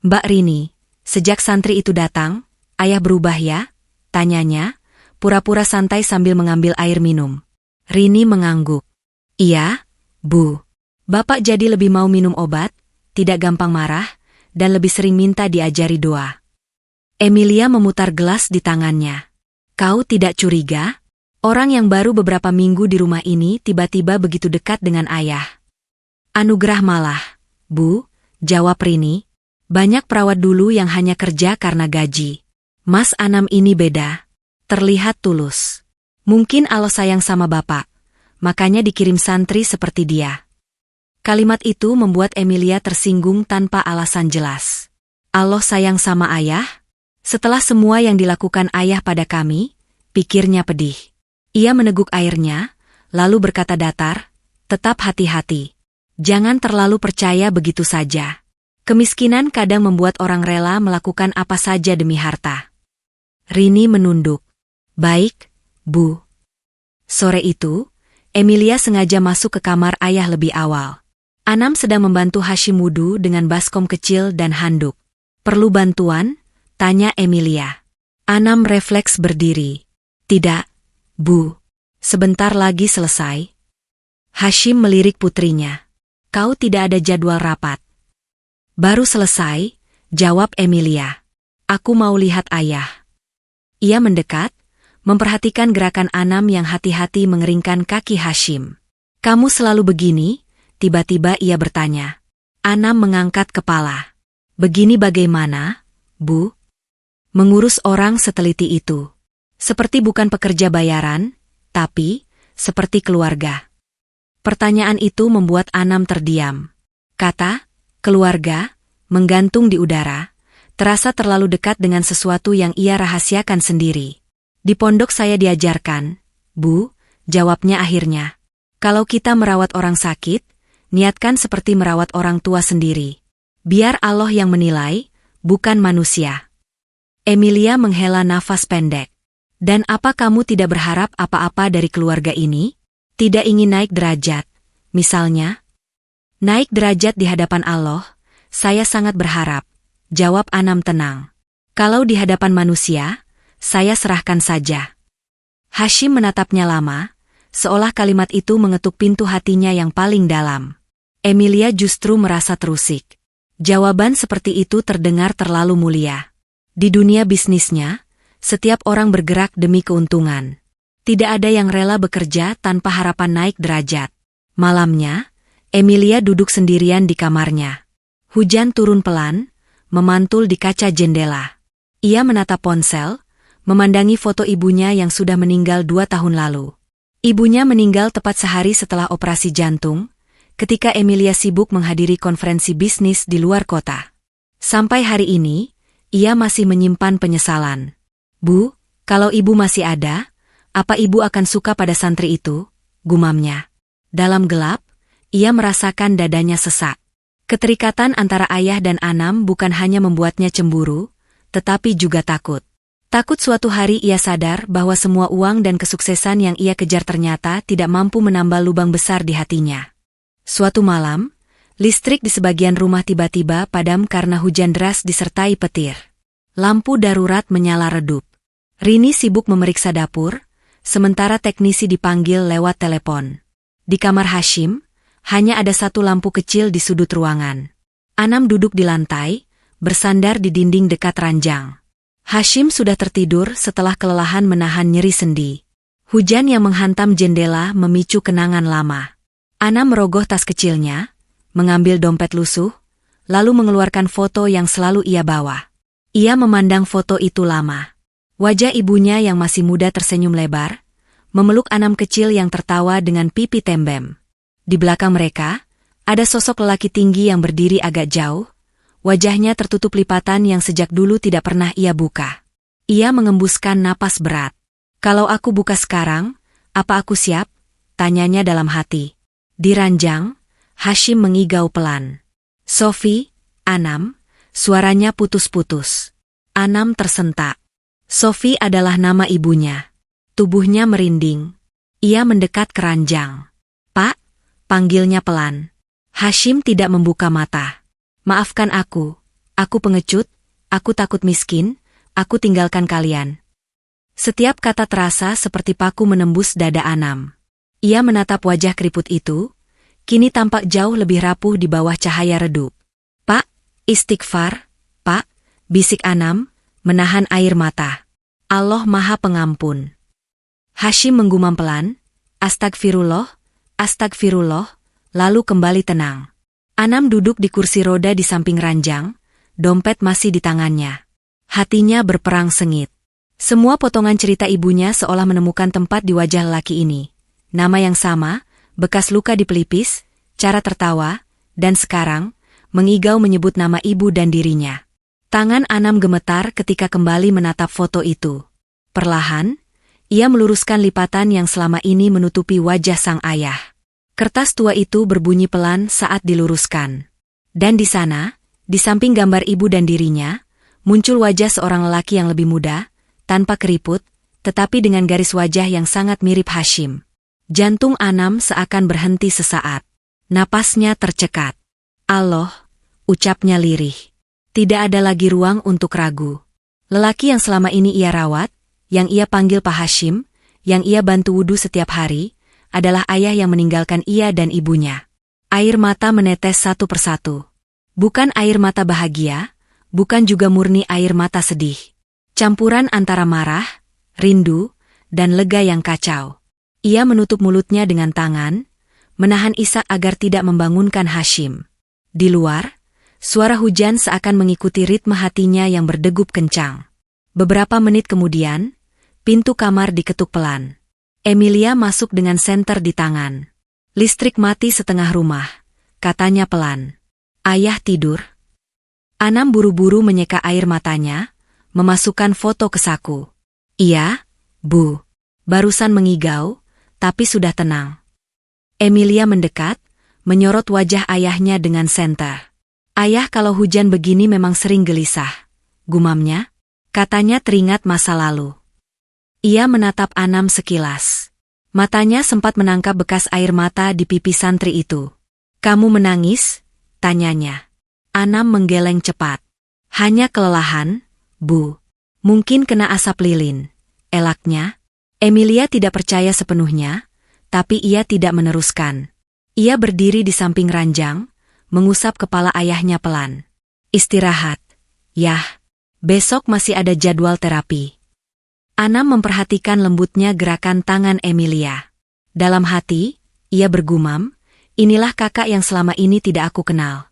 Mbak Rini, sejak santri itu datang, ayah berubah ya? Tanyanya, pura-pura santai sambil mengambil air minum. Rini mengangguk. Iya, Bu. Bapak jadi lebih mau minum obat, tidak gampang marah, dan lebih sering minta diajari doa. Emilia memutar gelas di tangannya. Kau tidak curiga? Orang yang baru beberapa minggu di rumah ini tiba-tiba begitu dekat dengan ayah. Anugerah malah, Bu, jawab Rini. Banyak perawat dulu yang hanya kerja karena gaji. Mas Anam ini beda. Terlihat tulus. Mungkin Allah sayang sama bapak, makanya dikirim santri seperti dia. Kalimat itu membuat Emilia tersinggung tanpa alasan jelas. Allah sayang sama ayah? Setelah semua yang dilakukan ayah pada kami, pikirnya pedih. Ia meneguk airnya, lalu berkata datar, tetap hati-hati. Jangan terlalu percaya begitu saja. Kemiskinan kadang membuat orang rela melakukan apa saja demi harta. Rini menunduk. Baik, Bu. Sore itu, Emilia sengaja masuk ke kamar ayah lebih awal. Anam sedang membantu Hashim wudu dengan baskom kecil dan handuk. Perlu bantuan? Tanya Emilia. Anam refleks berdiri. Tidak, Bu. Sebentar lagi selesai. Hashim melirik putrinya. Kau tidak ada jadwal rapat. Baru selesai, jawab Emilia. Aku mau lihat ayah. Ia mendekat, memperhatikan gerakan Anam yang hati-hati mengeringkan kaki Hashim. Kamu selalu begini? Tiba-tiba ia bertanya. Anam mengangkat kepala. Begini bagaimana, Bu? Mengurus orang seteliti itu. Seperti bukan pekerja bayaran, tapi seperti keluarga. Pertanyaan itu membuat Anam terdiam. Kata, keluarga, menggantung di udara, terasa terlalu dekat dengan sesuatu yang ia rahasiakan sendiri. Di pondok saya diajarkan, Bu, jawabnya akhirnya. Kalau kita merawat orang sakit, niatkan seperti merawat orang tua sendiri. Biar Allah yang menilai, bukan manusia. Emilia menghela nafas pendek. Dan apa kamu tidak berharap apa-apa dari keluarga ini? Tidak ingin naik derajat, misalnya? Naik derajat di hadapan Allah, saya sangat berharap, jawab Anam tenang. Kalau di hadapan manusia, saya serahkan saja. Hashim menatapnya lama, seolah kalimat itu mengetuk pintu hatinya yang paling dalam. Emilia justru merasa terusik. Jawaban seperti itu terdengar terlalu mulia. Di dunia bisnisnya, setiap orang bergerak demi keuntungan. Tidak ada yang rela bekerja tanpa harapan naik derajat. Malamnya, Emilia duduk sendirian di kamarnya. Hujan turun pelan, memantul di kaca jendela. Ia menatap ponsel, memandangi foto ibunya yang sudah meninggal 2 tahun lalu. Ibunya meninggal tepat sehari setelah operasi jantung, ketika Emilia sibuk menghadiri konferensi bisnis di luar kota. Sampai hari ini, ia masih menyimpan penyesalan. Bu, kalau ibu masih ada, apa ibu akan suka pada santri itu? Gumamnya. Dalam gelap, ia merasakan dadanya sesak. Keterikatan antara ayah dan Anam bukan hanya membuatnya cemburu, tetapi juga takut. Takut suatu hari ia sadar bahwa semua uang dan kesuksesan yang ia kejar ternyata tidak mampu menambal lubang besar di hatinya. Suatu malam, listrik di sebagian rumah tiba-tiba padam karena hujan deras disertai petir. Lampu darurat menyala redup. Rini sibuk memeriksa dapur, sementara teknisi dipanggil lewat telepon. Di kamar Hashim, hanya ada satu lampu kecil di sudut ruangan. Anam duduk di lantai, bersandar di dinding dekat ranjang. Hashim sudah tertidur setelah kelelahan menahan nyeri sendi. Hujan yang menghantam jendela memicu kenangan lama. Anam merogoh tas kecilnya, mengambil dompet lusuh, lalu mengeluarkan foto yang selalu ia bawa. Ia memandang foto itu lama. Wajah ibunya yang masih muda tersenyum lebar, memeluk Anam kecil yang tertawa dengan pipi tembem. Di belakang mereka, ada sosok lelaki tinggi yang berdiri agak jauh, wajahnya tertutup lipatan yang sejak dulu tidak pernah ia buka. Ia mengembuskan napas berat. Kalau aku buka sekarang, apa aku siap? Tanyanya dalam hati. Di ranjang, Hashim mengigau pelan. Sofi, Anam, suaranya putus-putus. Anam tersentak. Sofi adalah nama ibunya. Tubuhnya merinding. Ia mendekat ke ranjang. Pak, panggilnya pelan. Hashim tidak membuka mata. Maafkan aku pengecut, aku takut miskin, aku tinggalkan kalian. Setiap kata terasa seperti paku menembus dada Anam. Ia menatap wajah keriput itu, kini tampak jauh lebih rapuh di bawah cahaya redup. Pak, istighfar, Pak, bisik Anam, menahan air mata. Allah Maha Pengampun. Hashim menggumam pelan, astagfirullah, astagfirullah, lalu kembali tenang. Anam duduk di kursi roda di samping ranjang, dompet masih di tangannya. Hatinya berperang sengit. Semua potongan cerita ibunya seolah menemukan tempat di wajah lelaki ini. Nama yang sama, bekas luka di pelipis, bercara tertawa, dan sekarang, mengigau menyebut nama ibu dan dirinya. Tangan Anam gemetar ketika kembali menatap foto itu. Perlahan, ia meluruskan lipatan yang selama ini menutupi wajah sang ayah. Kertas tua itu berbunyi pelan saat diluruskan. Dan di sana, di samping gambar ibu dan dirinya, muncul wajah seorang lelaki yang lebih muda, tanpa keriput, tetapi dengan garis wajah yang sangat mirip Hashim. Jantung Anam seakan berhenti sesaat. Napasnya tercekat. Allah, ucapnya lirih. Tidak ada lagi ruang untuk ragu. Lelaki yang selama ini ia rawat, yang ia panggil Pak Hashim, yang ia bantu wudu setiap hari, adalah ayah yang meninggalkan ia dan ibunya. Air mata menetes satu persatu. Bukan air mata bahagia, bukan juga murni air mata sedih. Campuran antara marah, rindu, dan lega yang kacau. Ia menutup mulutnya dengan tangan, menahan isak agar tidak membangunkan Hashim. Di luar, suara hujan seakan mengikuti ritme hatinya yang berdegup kencang. Beberapa menit kemudian, pintu kamar diketuk pelan. Emilia masuk dengan senter di tangan. Listrik mati setengah rumah, katanya pelan. Ayah tidur? Anam buru-buru menyeka air matanya, memasukkan foto ke saku. Iya, Bu. Barusan mengigau, tapi sudah tenang. Emilia mendekat, menyorot wajah ayahnya dengan senter. Ayah, kalau hujan begini memang sering gelisah, gumamnya. Katanya teringat masa lalu. Ia menatap Anam sekilas. Matanya sempat menangkap bekas air mata di pipi santri itu. Kamu menangis? Tanyanya. Anam menggeleng cepat. Hanya kelelahan, Bu. Mungkin kena asap lilin. Elaknya. Emilia tidak percaya sepenuhnya, tapi ia tidak meneruskan. Ia berdiri di samping ranjang, mengusap kepala ayahnya pelan. Istirahat. Yah, besok masih ada jadwal terapi. Anam memperhatikan lembutnya gerakan tangan Emilia. Dalam hati, ia bergumam, inilah kakak yang selama ini tidak aku kenal.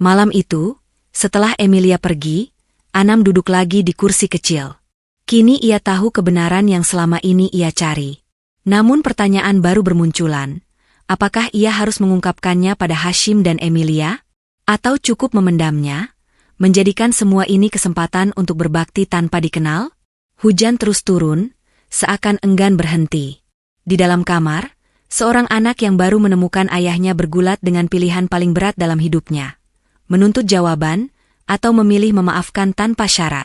Malam itu, setelah Emilia pergi, Anam duduk lagi di kursi kecil. Kini ia tahu kebenaran yang selama ini ia cari. Namun pertanyaan baru bermunculan. Apakah ia harus mengungkapkannya pada Hashim dan Emilia? Atau cukup memendamnya? Menjadikan semua ini kesempatan untuk berbakti tanpa dikenal? Hujan terus turun, seakan enggan berhenti. Di dalam kamar, seorang anak yang baru menemukan ayahnya bergulat dengan pilihan paling berat dalam hidupnya. Menuntut jawaban, atau memilih memaafkan tanpa syarat.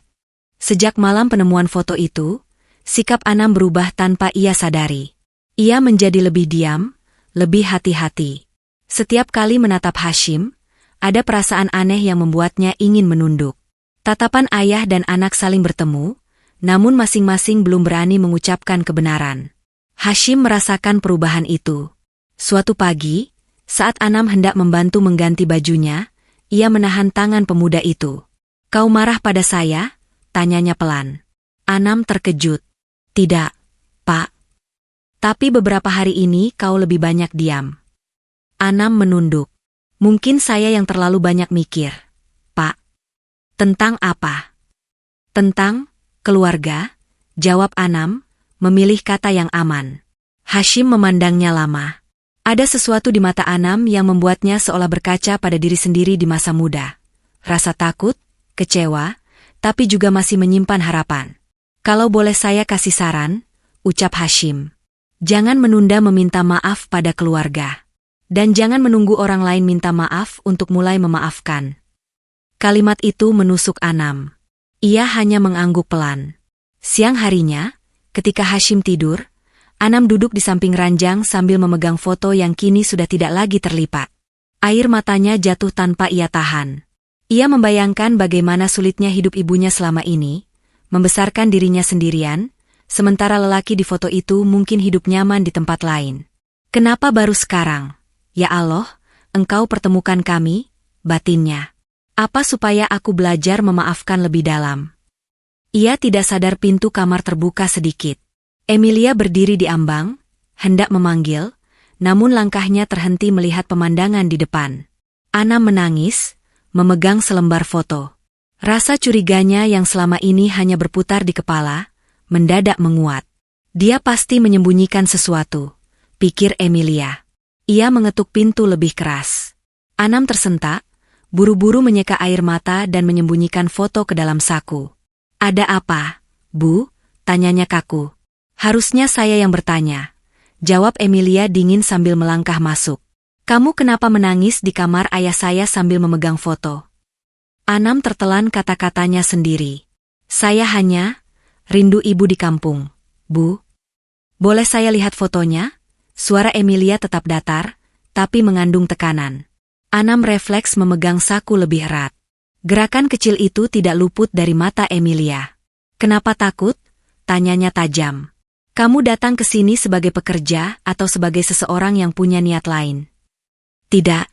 Sejak malam penemuan foto itu, sikap Anam berubah tanpa ia sadari. Ia menjadi lebih diam, lebih hati-hati. Setiap kali menatap Hashim, ada perasaan aneh yang membuatnya ingin menunduk. Tatapan ayah dan anak saling bertemu, namun masing-masing belum berani mengucapkan kebenaran. Hashim merasakan perubahan itu. Suatu pagi, saat Anam hendak membantu mengganti bajunya, ia menahan tangan pemuda itu. Kau marah pada saya? Tanyanya pelan. Anam terkejut. Tidak, Pak. Tapi beberapa hari ini kau lebih banyak diam. Anam menunduk. Mungkin saya yang terlalu banyak mikir, Pak. Tentang apa? Tentang keluarga, jawab Anam, memilih kata yang aman. Hashim memandangnya lama. Ada sesuatu di mata Anam yang membuatnya seolah berkaca pada diri sendiri di masa muda. Rasa takut, kecewa, tapi juga masih menyimpan harapan. Kalau boleh saya kasih saran, ucap Hashim. Jangan menunda meminta maaf pada keluarga. Dan jangan menunggu orang lain minta maaf untuk mulai memaafkan. Kalimat itu menusuk Anam. Ia hanya mengangguk pelan. Siang harinya, ketika Hashim tidur, Anam duduk di samping ranjang sambil memegang foto yang kini sudah tidak lagi terlipat. Air matanya jatuh tanpa ia tahan. Ia membayangkan bagaimana sulitnya hidup ibunya selama ini, membesarkan dirinya sendirian, sementara lelaki di foto itu mungkin hidup nyaman di tempat lain. Kenapa baru sekarang? Ya Allah, Engkau pertemukan kami, batinnya. Apa supaya aku belajar memaafkan lebih dalam? Ia tidak sadar pintu kamar terbuka sedikit. Emilia berdiri di ambang, hendak memanggil, namun langkahnya terhenti melihat pemandangan di depan. Anam menangis, memegang selembar foto. Rasa curiganya yang selama ini hanya berputar di kepala, mendadak menguat. Dia pasti menyembunyikan sesuatu, pikir Emilia. Ia mengetuk pintu lebih keras. Anam tersentak, buru-buru menyeka air mata dan menyembunyikan foto ke dalam saku. Ada apa, Bu? Tanyanya kaku. Harusnya saya yang bertanya. Jawab Emilia dingin sambil melangkah masuk. Kamu kenapa menangis di kamar ayah saya sambil memegang foto? Anam tertelan kata-katanya sendiri. Saya hanya rindu ibu di kampung, Bu. Boleh saya lihat fotonya? Suara Emilia tetap datar, tapi mengandung tekanan. Anam refleks memegang saku lebih erat. Gerakan kecil itu tidak luput dari mata Emilia. Kenapa takut? Tanyanya tajam. Kamu datang ke sini sebagai pekerja atau sebagai seseorang yang punya niat lain? Tidak,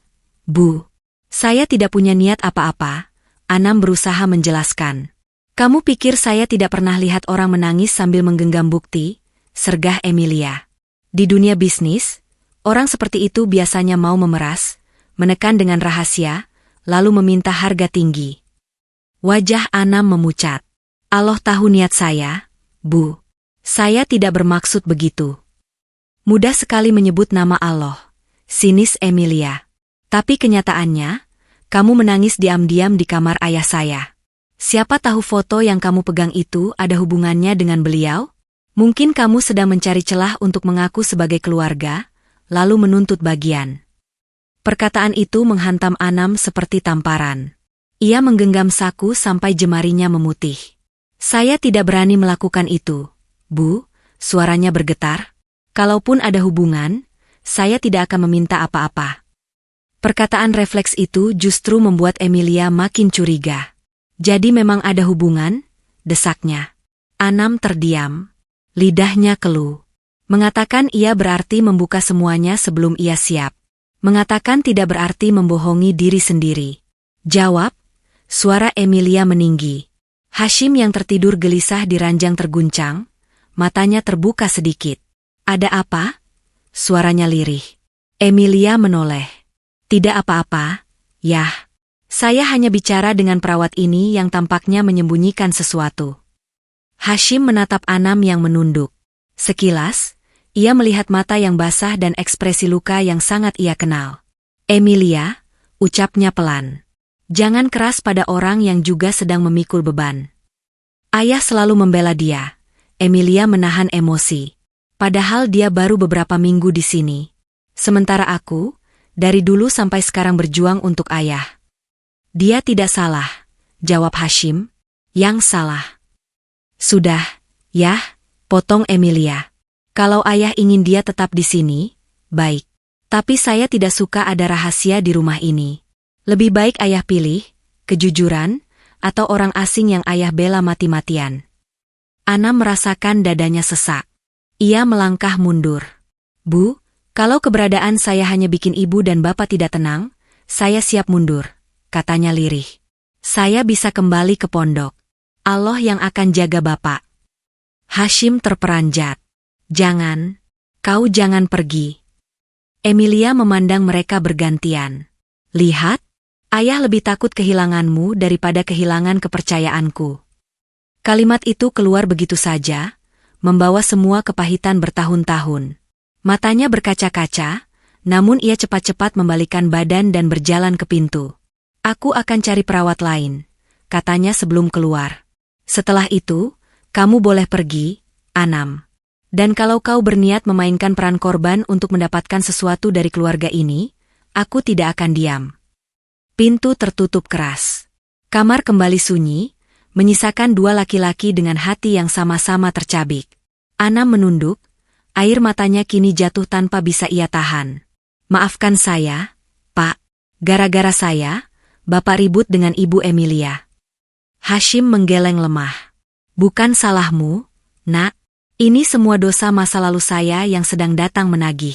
Bu. Saya tidak punya niat apa-apa. Anam berusaha menjelaskan. Kamu pikir saya tidak pernah lihat orang menangis sambil menggenggam bukti? Sergah Emilia. Di dunia bisnis, orang seperti itu biasanya mau memeras, menekan dengan rahasia, lalu meminta harga tinggi. Wajah Anam memucat. Allah tahu niat saya, Bu. Saya tidak bermaksud begitu. Mudah sekali menyebut nama Allah, sinis Emilia. Tapi kenyataannya, kamu menangis diam-diam di kamar ayah saya. Siapa tahu foto yang kamu pegang itu ada hubungannya dengan beliau? Mungkin kamu sedang mencari celah untuk mengaku sebagai keluarga, lalu menuntut bagian. Perkataan itu menghantam Anam seperti tamparan. Ia menggenggam saku sampai jemarinya memutih. Saya tidak berani melakukan itu, Bu, suaranya bergetar. Kalaupun ada hubungan, saya tidak akan meminta apa-apa. Perkataan refleks itu justru membuat Emilia makin curiga. Jadi memang ada hubungan? Desaknya. Anam terdiam. Lidahnya keluh. Mengatakan ia berarti membuka semuanya sebelum ia siap. Mengatakan tidak berarti membohongi diri sendiri. Jawab, suara Emilia meninggi. Hashim yang tertidur gelisah di ranjang terguncang, matanya terbuka sedikit. Ada apa? Suaranya lirih. Emilia menoleh. Tidak apa-apa, Yah. Saya hanya bicara dengan perawat ini yang tampaknya menyembunyikan sesuatu. Hashim menatap Anam yang menunduk. Sekilas, ia melihat mata yang basah dan ekspresi luka yang sangat ia kenal. Emilia, ucapnya pelan. Jangan keras pada orang yang juga sedang memikul beban. Ayah selalu membela dia. Emilia menahan emosi. Padahal dia baru beberapa minggu di sini. Sementara aku, dari dulu sampai sekarang berjuang untuk ayah. Dia tidak salah, jawab Hashim. Yang salah. Sudah, Yah, potong Emilia. Kalau ayah ingin dia tetap di sini, baik. Tapi saya tidak suka ada rahasia di rumah ini. Lebih baik ayah pilih, kejujuran, atau orang asing yang ayah bela mati-matian. Anam merasakan dadanya sesak. Ia melangkah mundur. Bu, kalau keberadaan saya hanya bikin ibu dan bapak tidak tenang, saya siap mundur, katanya lirih. Saya bisa kembali ke pondok. Allah yang akan jaga bapak. Hashim terperanjat. Jangan, kau jangan pergi. Emilia memandang mereka bergantian. Lihat, ayah lebih takut kehilanganmu daripada kehilangan kepercayaanku. Kalimat itu keluar begitu saja, membawa semua kepahitan bertahun-tahun. Matanya berkaca-kaca, namun ia cepat-cepat membalikan badan dan berjalan ke pintu. Aku akan cari perawat lain, katanya sebelum keluar. Setelah itu, kamu boleh pergi, Anam. Dan kalau kau berniat memainkan peran korban untuk mendapatkan sesuatu dari keluarga ini, aku tidak akan diam. Pintu tertutup keras. Kamar kembali sunyi, menyisakan dua laki-laki dengan hati yang sama-sama tercabik. Anam menunduk, air matanya kini jatuh tanpa bisa ia tahan. Maafkan saya, Pak. Gara-gara saya, Bapak ribut dengan Ibu Emilia. Hashim menggeleng lemah. Bukan salahmu, Nak. Ini semua dosa masa lalu saya yang sedang datang menagih.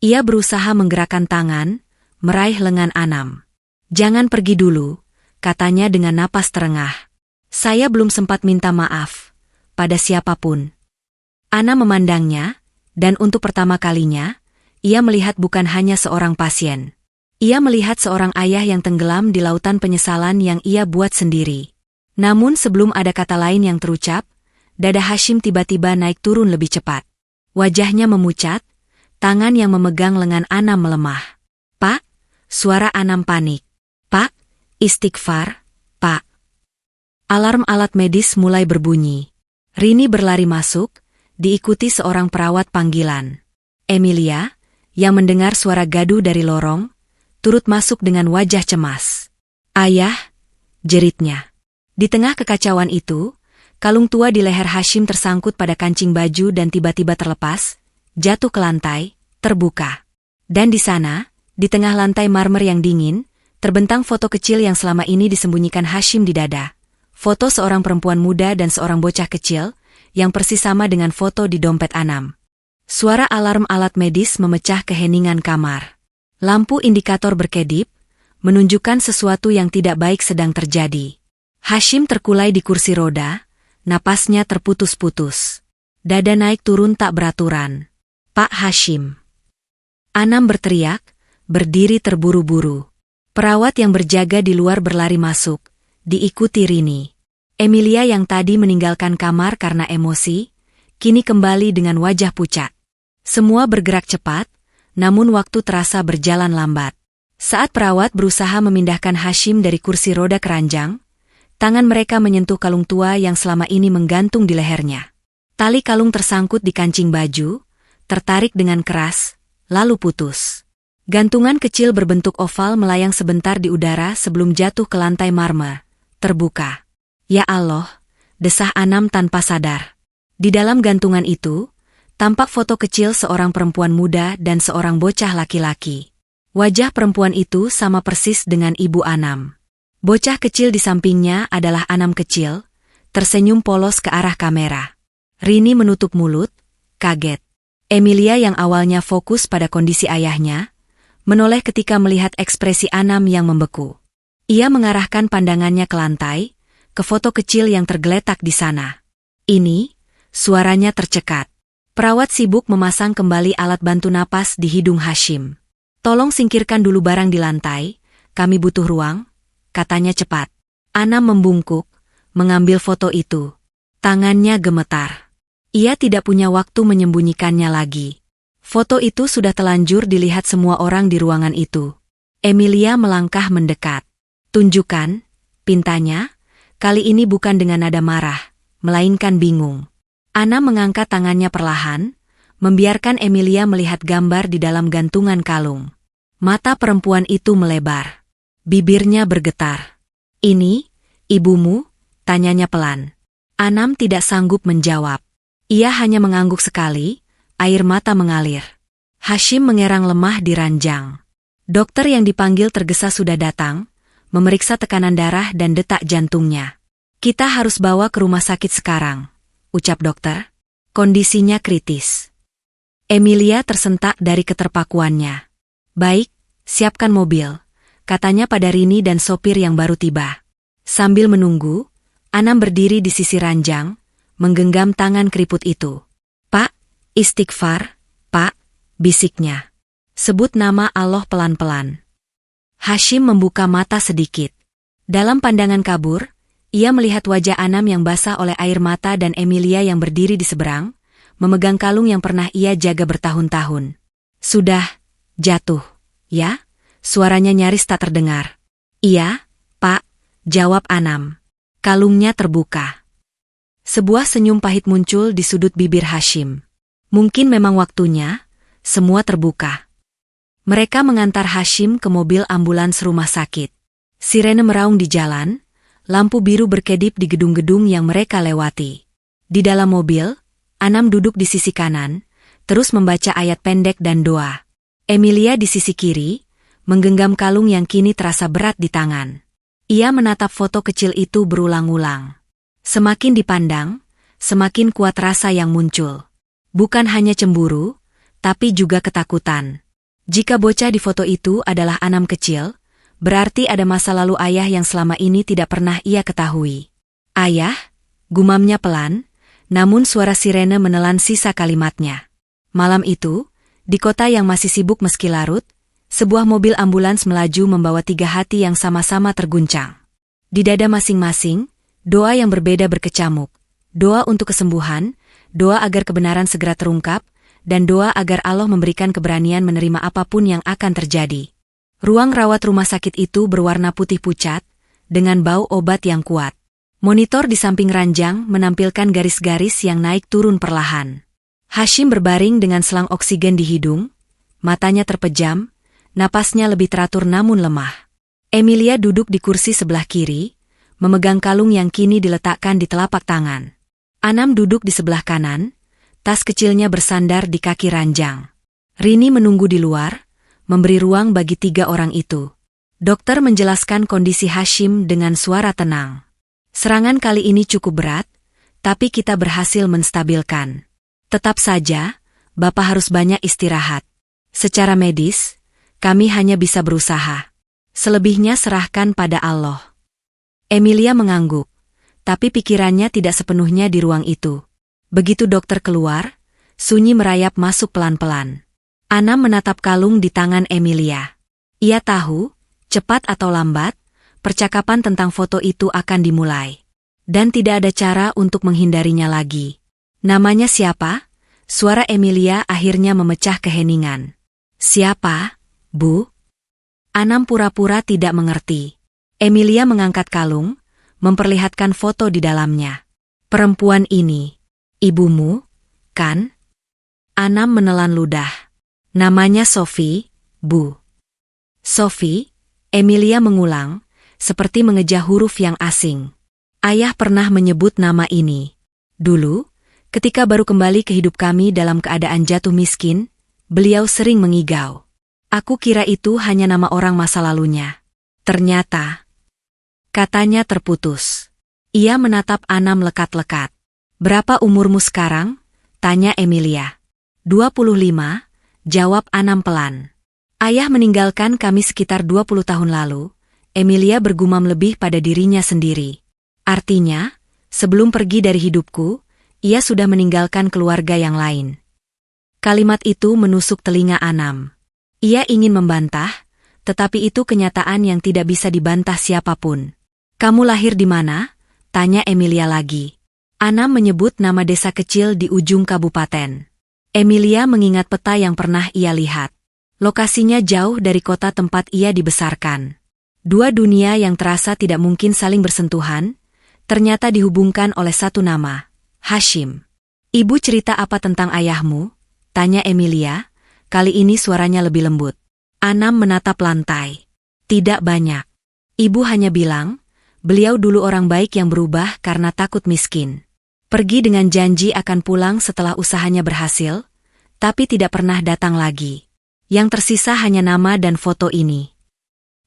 Ia berusaha menggerakkan tangan, meraih lengan Anam. Jangan pergi dulu, katanya dengan napas terengah. Saya belum sempat minta maaf pada siapapun. Anam memandangnya, dan untuk pertama kalinya, ia melihat bukan hanya seorang pasien. Ia melihat seorang ayah yang tenggelam di lautan penyesalan yang ia buat sendiri. Namun sebelum ada kata lain yang terucap, dada Hashim tiba-tiba naik turun lebih cepat. Wajahnya memucat, Tangan yang memegang lengan Anam melemah. "Pak!" Suara Anam panik. "Pak, istighfar, Pak." Alarm alat medis mulai berbunyi. Rini berlari masuk, diikuti seorang perawat panggilan. Emilia, yang mendengar suara gaduh dari lorong, turut masuk dengan wajah cemas. "Ayah!" jeritnya. Di tengah kekacauan itu, kalung tua di leher Hashim tersangkut pada kancing baju dan tiba-tiba terlepas, jatuh ke lantai, terbuka. Dan di sana, di tengah lantai marmer yang dingin, terbentang foto kecil yang selama ini disembunyikan Hashim di dada. Foto seorang perempuan muda dan seorang bocah kecil, yang persis sama dengan foto di dompet Anam. Suara alarm alat medis memecah keheningan kamar. Lampu indikator berkedip, menunjukkan sesuatu yang tidak baik sedang terjadi. Hashim terkulai di kursi roda, napasnya terputus-putus. Dada naik turun tak beraturan. "Pak Hashim!" Anam berteriak, berdiri terburu-buru. Perawat yang berjaga di luar berlari masuk, diikuti Rini. Emilia yang tadi meninggalkan kamar karena emosi, kini kembali dengan wajah pucat. Semua bergerak cepat, namun waktu terasa berjalan lambat. Saat perawat berusaha memindahkan Hashim dari kursi roda ke ranjang, tangan mereka menyentuh kalung tua yang selama ini menggantung di lehernya. Tali kalung tersangkut di kancing baju, tertarik dengan keras, lalu putus. Gantungan kecil berbentuk oval melayang sebentar di udara sebelum jatuh ke lantai marmer, terbuka. "Ya Allah!" desah Anam tanpa sadar. Di dalam gantungan itu, tampak foto kecil seorang perempuan muda dan seorang bocah laki-laki. Wajah perempuan itu sama persis dengan ibu Anam. Bocah kecil di sampingnya adalah Anam kecil, tersenyum polos ke arah kamera. Rini menutup mulut, kaget. Emilia yang awalnya fokus pada kondisi ayahnya, menoleh ketika melihat ekspresi Anam yang membeku. Ia mengarahkan pandangannya ke lantai, ke foto kecil yang tergeletak di sana. "Ini," suaranya tercekat. Perawat sibuk memasang kembali alat bantu napas di hidung Hashim. "Tolong singkirkan dulu barang di lantai, kami butuh ruang," katanya cepat. Anam membungkuk, mengambil foto itu. Tangannya gemetar. Ia tidak punya waktu menyembunyikannya lagi. Foto itu sudah telanjur dilihat semua orang di ruangan itu. Emilia melangkah mendekat. "Tunjukkan," pintanya, kali ini bukan dengan nada marah, melainkan bingung. Anam mengangkat tangannya perlahan, membiarkan Emilia melihat gambar di dalam gantungan kalung. Mata perempuan itu melebar. Bibirnya bergetar. "Ini, ibumu?" tanyanya pelan. Anam tidak sanggup menjawab. Ia hanya mengangguk sekali, air mata mengalir. Hashim mengerang lemah di ranjang. Dokter yang dipanggil tergesa sudah datang, memeriksa tekanan darah dan detak jantungnya. "Kita harus bawa ke rumah sakit sekarang," ucap dokter. "Kondisinya kritis." Emilia tersentak dari keterpakuannya. "Baik, siapkan mobil," katanya pada Rini dan sopir yang baru tiba. Sambil menunggu, Anam berdiri di sisi ranjang, menggenggam tangan keriput itu. "Pak, istighfar, Pak," bisiknya. "Sebut nama Allah pelan-pelan." Hashim membuka mata sedikit. Dalam pandangan kabur, ia melihat wajah Anam yang basah oleh air mata dan Emilia yang berdiri di seberang, memegang kalung yang pernah ia jaga bertahun-tahun. "Sudah jatuh, ya?" Suaranya nyaris tak terdengar. "Iya, Pak," jawab Anam. Kalungnya terbuka. Sebuah senyum pahit muncul di sudut bibir Hashim. Mungkin memang waktunya, semua terbuka. Mereka mengantar Hashim ke mobil ambulans rumah sakit. Sirene meraung di jalan, lampu biru berkedip di gedung-gedung yang mereka lewati. Di dalam mobil, Anam duduk di sisi kanan, terus membaca ayat pendek dan doa. Emilia di sisi kiri, menggenggam kalung yang kini terasa berat di tangan. Ia menatap foto kecil itu berulang-ulang. Semakin dipandang, semakin kuat rasa yang muncul. Bukan hanya cemburu, tapi juga ketakutan. Jika bocah di foto itu adalah Anam kecil, berarti ada masa lalu ayah yang selama ini tidak pernah ia ketahui. "Ayah," gumamnya pelan, namun suara sirene menelan sisa kalimatnya. Malam itu, di kota yang masih sibuk meski larut, sebuah mobil ambulans melaju membawa 3 hati yang sama-sama terguncang. Di dada masing-masing, doa yang berbeda berkecamuk. Doa untuk kesembuhan, doa agar kebenaran segera terungkap, dan doa agar Allah memberikan keberanian menerima apapun yang akan terjadi. Ruang rawat rumah sakit itu berwarna putih pucat, dengan bau obat yang kuat. Monitor di samping ranjang menampilkan garis-garis yang naik turun perlahan. Hashim berbaring dengan selang oksigen di hidung, matanya terpejam, napasnya lebih teratur namun lemah. Emilia duduk di kursi sebelah kiri, memegang kalung yang kini diletakkan di telapak tangan. Anam duduk di sebelah kanan, tas kecilnya bersandar di kaki ranjang. Rini menunggu di luar, memberi ruang bagi 3 orang itu. Dokter menjelaskan kondisi Hashim dengan suara tenang. Serangan kali ini cukup berat, tapi kita berhasil menstabilkan. Tetap saja, Bapak harus banyak istirahat. Secara medis, kami hanya bisa berusaha. Selebihnya serahkan pada Allah. Emilia mengangguk, tapi pikirannya tidak sepenuhnya di ruang itu. Begitu dokter keluar, sunyi merayap masuk pelan-pelan. Anam menatap kalung di tangan Emilia. Ia tahu, cepat atau lambat, percakapan tentang foto itu akan dimulai. Dan tidak ada cara untuk menghindarinya lagi. Namanya siapa? Suara Emilia akhirnya memecah keheningan. Siapa, Bu? Anam pura-pura tidak mengerti. Emilia mengangkat kalung, memperlihatkan foto di dalamnya. Perempuan ini, ibumu, kan? Anam menelan ludah. Namanya Sophie, Bu. Sophie, Emilia mengulang, seperti mengeja huruf yang asing. Ayah pernah menyebut nama ini. Dulu, ketika baru kembali ke hidup kami dalam keadaan jatuh miskin, beliau sering mengigau. Aku kira itu hanya nama orang masa lalunya. Ternyata, katanya terputus. Ia menatap Anam lekat-lekat. Berapa umurmu sekarang? Tanya Emilia. 25, jawab Anam pelan. Ayah meninggalkan kami sekitar 20 tahun lalu. Emilia bergumam lebih pada dirinya sendiri. Artinya, sebelum pergi dari hidupku, ia sudah meninggalkan keluarga yang lain. Kalimat itu menusuk telinga Anam. Ia ingin membantah, tetapi itu kenyataan yang tidak bisa dibantah siapapun. Kamu lahir di mana? Tanya Emilia lagi. Anam menyebut nama desa kecil di ujung kabupaten. Emilia mengingat peta yang pernah ia lihat. Lokasinya jauh dari kota tempat ia dibesarkan. 2 dunia yang terasa tidak mungkin saling bersentuhan, ternyata dihubungkan oleh satu nama, Hashim. Ibu cerita apa tentang ayahmu? Tanya Emilia, kali ini suaranya lebih lembut. Anam menatap lantai. Tidak banyak. Ibu hanya bilang, beliau dulu orang baik yang berubah karena takut miskin. Pergi dengan janji akan pulang setelah usahanya berhasil, tapi tidak pernah datang lagi. Yang tersisa hanya nama dan foto ini.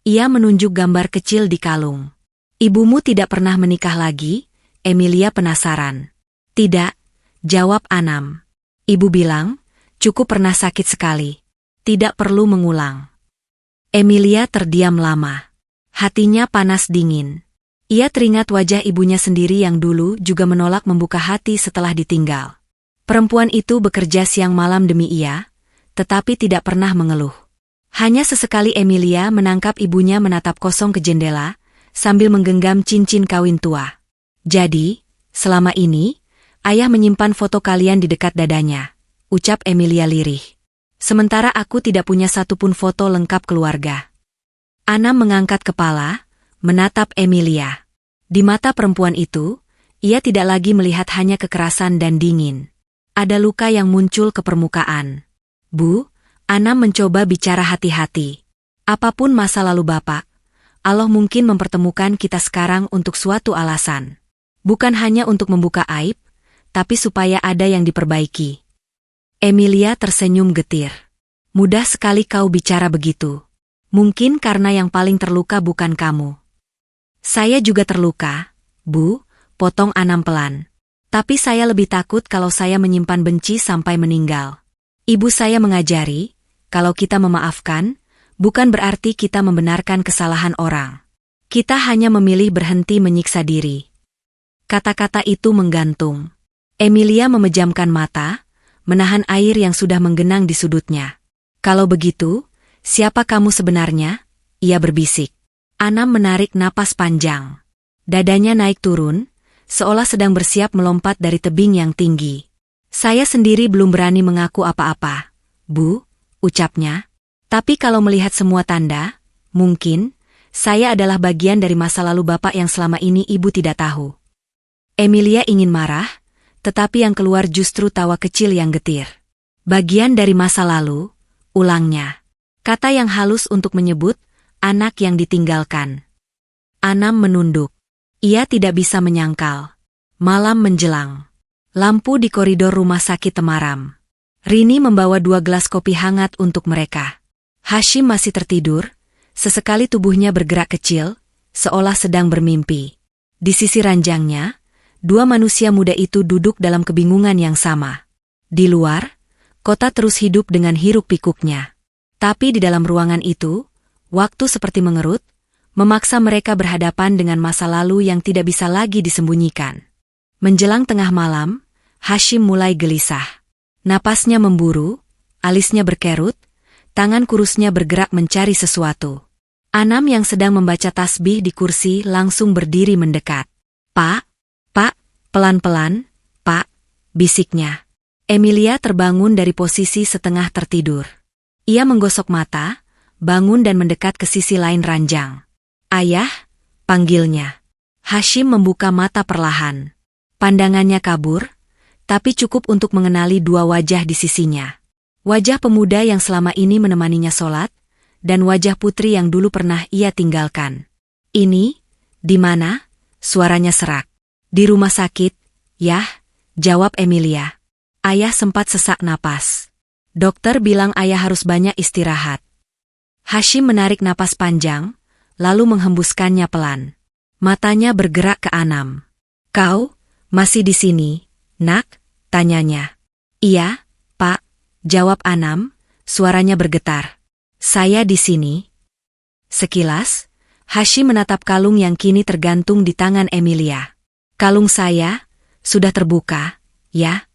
Ia menunjuk gambar kecil di kalung. Ibumu tidak pernah menikah lagi? Emilia penasaran. Tidak, jawab Anam. Ibu bilang, cukup pernah sakit sekali. Tidak perlu mengulang. Emilia terdiam lama. Hatinya panas dingin. Ia teringat wajah ibunya sendiri yang dulu juga menolak membuka hati setelah ditinggal. Perempuan itu bekerja siang malam demi ia, tetapi tidak pernah mengeluh. Hanya sesekali Emilia menangkap ibunya menatap kosong ke jendela, sambil menggenggam cincin kawin tua. Jadi, selama ini, ayah menyimpan foto kalian di dekat dadanya, ucap Emilia lirih. Sementara aku tidak punya satupun foto lengkap keluarga. Anam mengangkat kepala, menatap Emilia. Di mata perempuan itu, ia tidak lagi melihat hanya kekerasan dan dingin. Ada luka yang muncul ke permukaan. Bu, Anam mencoba bicara hati-hati. Apapun masa lalu Bapak, Allah mungkin mempertemukan kita sekarang untuk suatu alasan. Bukan hanya untuk membuka aib, tapi supaya ada yang diperbaiki. Emilia tersenyum getir. Mudah sekali kau bicara begitu. Mungkin karena yang paling terluka bukan kamu. Saya juga terluka, Bu, potong Anam pelan. Tapi saya lebih takut kalau saya menyimpan benci sampai meninggal. Ibu saya mengajari, kalau kita memaafkan, bukan berarti kita membenarkan kesalahan orang. Kita hanya memilih berhenti menyiksa diri. Kata-kata itu menggantung. Emilia memejamkan mata, menahan air yang sudah menggenang di sudutnya. Kalau begitu, siapa kamu sebenarnya? Ia berbisik. Anam menarik napas panjang. Dadanya naik turun, seolah sedang bersiap melompat dari tebing yang tinggi. Saya sendiri belum berani mengaku apa-apa, Bu, ucapnya. Tapi kalau melihat semua tanda, mungkin saya adalah bagian dari masa lalu Bapak yang selama ini Ibu tidak tahu. Emilia ingin marah, tetapi yang keluar justru tawa kecil yang getir. Bagian dari masa lalu, ulangnya. Kata yang halus untuk menyebut anak yang ditinggalkan. Anam menunduk. Ia tidak bisa menyangkal. Malam menjelang. Lampu di koridor rumah sakit temaram. Rini membawa 2 gelas kopi hangat untuk mereka. Hashim masih tertidur, sesekali tubuhnya bergerak kecil, seolah sedang bermimpi. Di sisi ranjangnya, 2 manusia muda itu duduk dalam kebingungan yang sama. Di luar, kota terus hidup dengan hiruk-pikuknya. Tapi di dalam ruangan itu, waktu seperti mengerut, memaksa mereka berhadapan dengan masa lalu yang tidak bisa lagi disembunyikan. Menjelang tengah malam, Hashim mulai gelisah. Napasnya memburu, alisnya berkerut, tangan kurusnya bergerak mencari sesuatu. Anam yang sedang membaca tasbih di kursi langsung berdiri mendekat. Pak, pelan-pelan, Pak, bisiknya. Emilia terbangun dari posisi setengah tertidur. Ia menggosok mata, bangun dan mendekat ke sisi lain ranjang. Ayah, panggilnya. Hashim membuka mata perlahan. Pandangannya kabur, tapi cukup untuk mengenali 2 wajah di sisinya. Wajah pemuda yang selama ini menemaninya sholat, dan wajah putri yang dulu pernah ia tinggalkan. Ini, di mana? Suaranya serak. Di rumah sakit, Yah, jawab Emilia. Ayah sempat sesak napas. Dokter bilang ayah harus banyak istirahat. Hashim menarik napas panjang, lalu menghembuskannya pelan. Matanya bergerak ke Anam. Kau, masih di sini, nak? Tanyanya. Iya, Pak, jawab Anam, suaranya bergetar. Saya di sini. Sekilas, Hashim menatap kalung yang kini tergantung di tangan Emilia. Kalung saya, sudah terbuka, ya?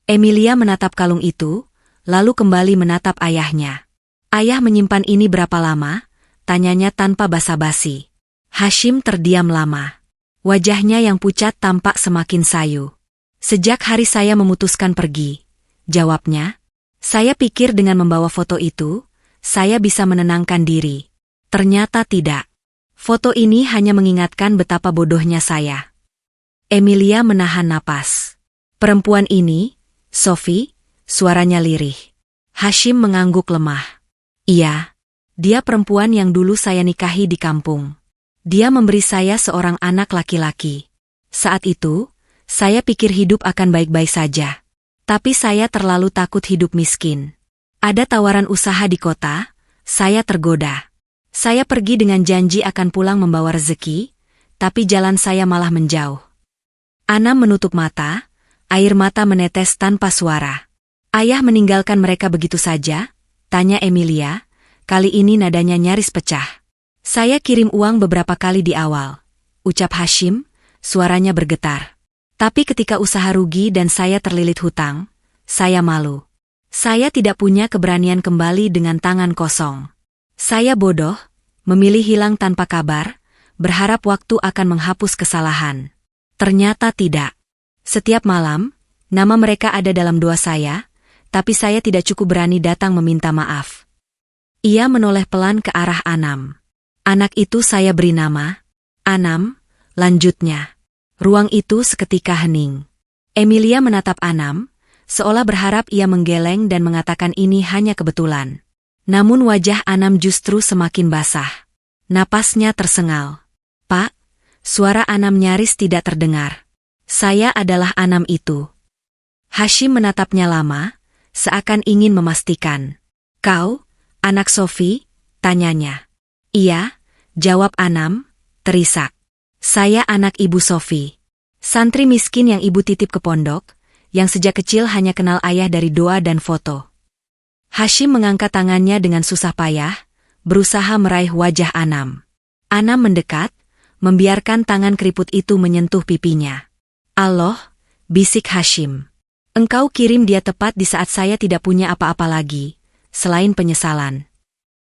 Emilia menatap kalung itu, lalu kembali menatap ayahnya. Ayah menyimpan ini berapa lama? Tanyanya tanpa basa-basi. Hashim terdiam lama. Wajahnya yang pucat tampak semakin sayu. Sejak hari saya memutuskan pergi, jawabnya. Saya pikir dengan membawa foto itu, saya bisa menenangkan diri. Ternyata tidak. Foto ini hanya mengingatkan betapa bodohnya saya. Emilia menahan napas. Perempuan ini, Sophie, suaranya lirih. Hashim mengangguk lemah. Iya. Dia perempuan yang dulu saya nikahi di kampung. Dia memberi saya seorang anak laki-laki. Saat itu, saya pikir hidup akan baik-baik saja. Tapi saya terlalu takut hidup miskin. Ada tawaran usaha di kota, saya tergoda. Saya pergi dengan janji akan pulang membawa rezeki, tapi jalan saya malah menjauh. Anam menutup mata, air mata menetes tanpa suara. Ayah meninggalkan mereka begitu saja? Tanya Emilia. Kali ini nadanya nyaris pecah. Saya kirim uang beberapa kali di awal, ucap Hashim, suaranya bergetar. Tapi ketika usaha rugi dan saya terlilit hutang, saya malu. Saya tidak punya keberanian kembali dengan tangan kosong. Saya bodoh, memilih hilang tanpa kabar, berharap waktu akan menghapus kesalahan. Ternyata tidak. Setiap malam, nama mereka ada dalam doa saya, tapi saya tidak cukup berani datang meminta maaf. Ia menoleh pelan ke arah Anam. Anak itu saya beri nama Anam, lanjutnya. Ruang itu seketika hening. Emilia menatap Anam, seolah berharap ia menggeleng dan mengatakan ini hanya kebetulan. Namun wajah Anam justru semakin basah. Napasnya tersengal. Pak, suara Anam nyaris tidak terdengar. Saya adalah Anam itu. Hashim menatapnya lama, seakan ingin memastikan. Kau, anak Sophie? Tanyanya. Iya, jawab Anam, terisak. Saya anak Ibu Sophie. Santri miskin yang ibu titip ke pondok, yang sejak kecil hanya kenal ayah dari doa dan foto. Hashim mengangkat tangannya dengan susah payah, berusaha meraih wajah Anam. Anam mendekat, membiarkan tangan keriput itu menyentuh pipinya. Allah, bisik Hashim. Engkau kirim dia tepat di saat saya tidak punya apa-apa lagi, selain penyesalan.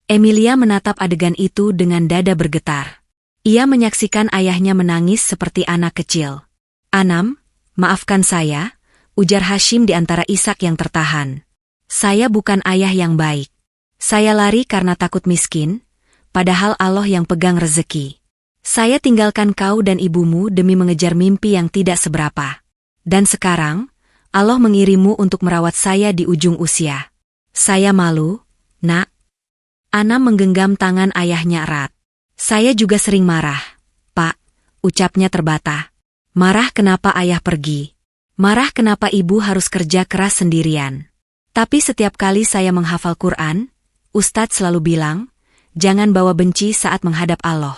Emilia menatap adegan itu dengan dada bergetar. Ia menyaksikan ayahnya menangis seperti anak kecil. Anam, maafkan saya, ujar Hashim di antara isak yang tertahan. Saya bukan ayah yang baik. Saya lari karena takut miskin, padahal Allah yang pegang rezeki. Saya tinggalkan kau dan ibumu demi mengejar mimpi yang tidak seberapa. Dan sekarang, Allah mengirimu untuk merawat saya di ujung usia. Saya malu, Nak. Anam menggenggam tangan ayahnya erat. Saya juga sering marah, Pak, ucapnya terbata. Marah kenapa ayah pergi. Marah kenapa ibu harus kerja keras sendirian. Tapi setiap kali saya menghafal Quran, Ustadz selalu bilang, jangan bawa benci saat menghadap Allah.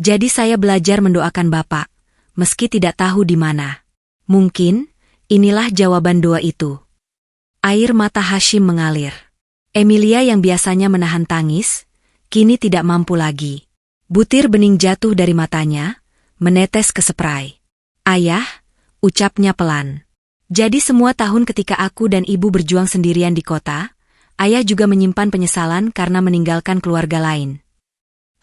Jadi saya belajar mendoakan Bapak, meski tidak tahu di mana. Mungkin, inilah jawaban doa itu. Air mata Hashim mengalir. Emilia yang biasanya menahan tangis, kini tidak mampu lagi. Butir bening jatuh dari matanya, menetes ke spray. Ayah, ucapnya pelan. Jadi semua tahun ketika aku dan ibu berjuang sendirian di kota, ayah juga menyimpan penyesalan karena meninggalkan keluarga lain.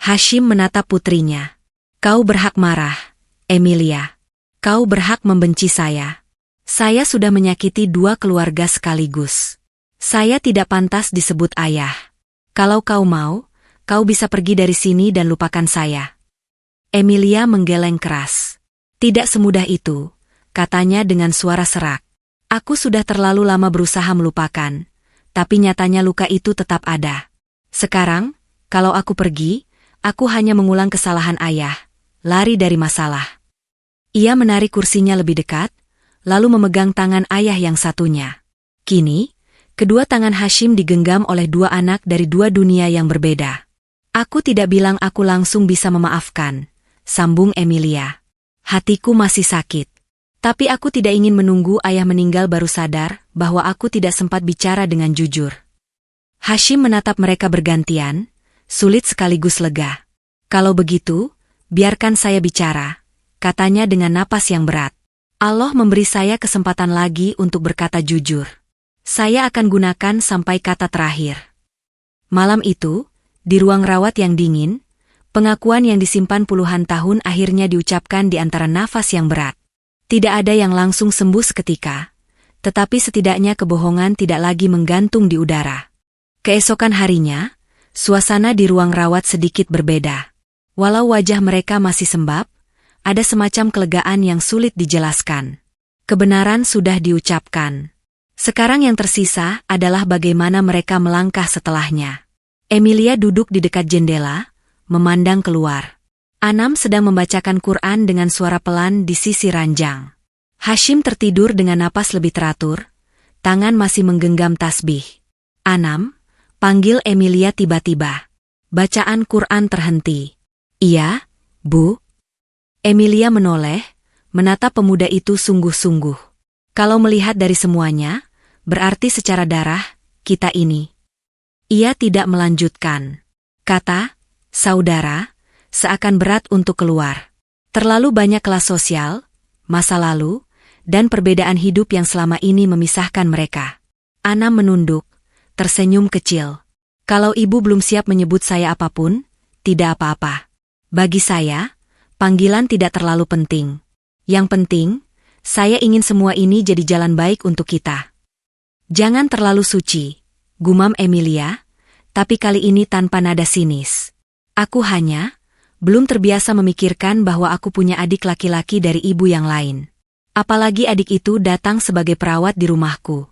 Hashim menatap putrinya. Kau berhak marah, Emilia. Kau berhak membenci saya. Saya sudah menyakiti dua keluarga sekaligus. Saya tidak pantas disebut ayah. Kalau kau mau, kau bisa pergi dari sini dan lupakan saya. Emilia menggeleng keras. Tidak semudah itu, katanya dengan suara serak. Aku sudah terlalu lama berusaha melupakan, tapi nyatanya luka itu tetap ada. Sekarang, kalau aku pergi, aku hanya mengulang kesalahan ayah, lari dari masalah. Ia menarik kursinya lebih dekat, lalu memegang tangan ayah yang satunya. Kini, kedua tangan Hashim digenggam oleh dua anak dari dua dunia yang berbeda. Aku tidak bilang aku langsung bisa memaafkan, sambung Emilia. Hatiku masih sakit. Tapi aku tidak ingin menunggu ayah meninggal baru sadar bahwa aku tidak sempat bicara dengan jujur. Hashim menatap mereka bergantian, sulit sekaligus lega. Kalau begitu, biarkan saya bicara, katanya dengan napas yang berat. Allah memberi saya kesempatan lagi untuk berkata jujur. Saya akan gunakan sampai kata terakhir. Malam itu, di ruang rawat yang dingin, pengakuan yang disimpan puluhan tahun akhirnya diucapkan di antara nafas yang berat. Tidak ada yang langsung sembuh seketika, tetapi setidaknya kebohongan tidak lagi menggantung di udara. Keesokan harinya, suasana di ruang rawat sedikit berbeda. Walau wajah mereka masih sembab, ada semacam kelegaan yang sulit dijelaskan. Kebenaran sudah diucapkan. Sekarang yang tersisa adalah bagaimana mereka melangkah setelahnya. Emilia duduk di dekat jendela, memandang keluar. Anam sedang membacakan Quran dengan suara pelan di sisi ranjang. Hashim tertidur dengan napas lebih teratur, tangan masih menggenggam tasbih. Anam, panggil Emilia tiba-tiba. Bacaan Quran terhenti. Iya, Bu. Emilia menoleh, menatap pemuda itu sungguh-sungguh. Kalau melihat dari semuanya, berarti secara darah, kita ini. Ia tidak melanjutkan. Kata, saudara, seakan berat untuk keluar. Terlalu banyak kelas sosial, masa lalu, dan perbedaan hidup yang selama ini memisahkan mereka. Anam menunduk, tersenyum kecil. Kalau ibu belum siap menyebut saya apapun, tidak apa-apa. Bagi saya, panggilan tidak terlalu penting. Yang penting, saya ingin semua ini jadi jalan baik untuk kita. Jangan terlalu suci, gumam Emilia, tapi kali ini tanpa nada sinis. Aku hanya belum terbiasa memikirkan bahwa aku punya adik laki-laki dari ibu yang lain. Apalagi adik itu datang sebagai perawat di rumahku.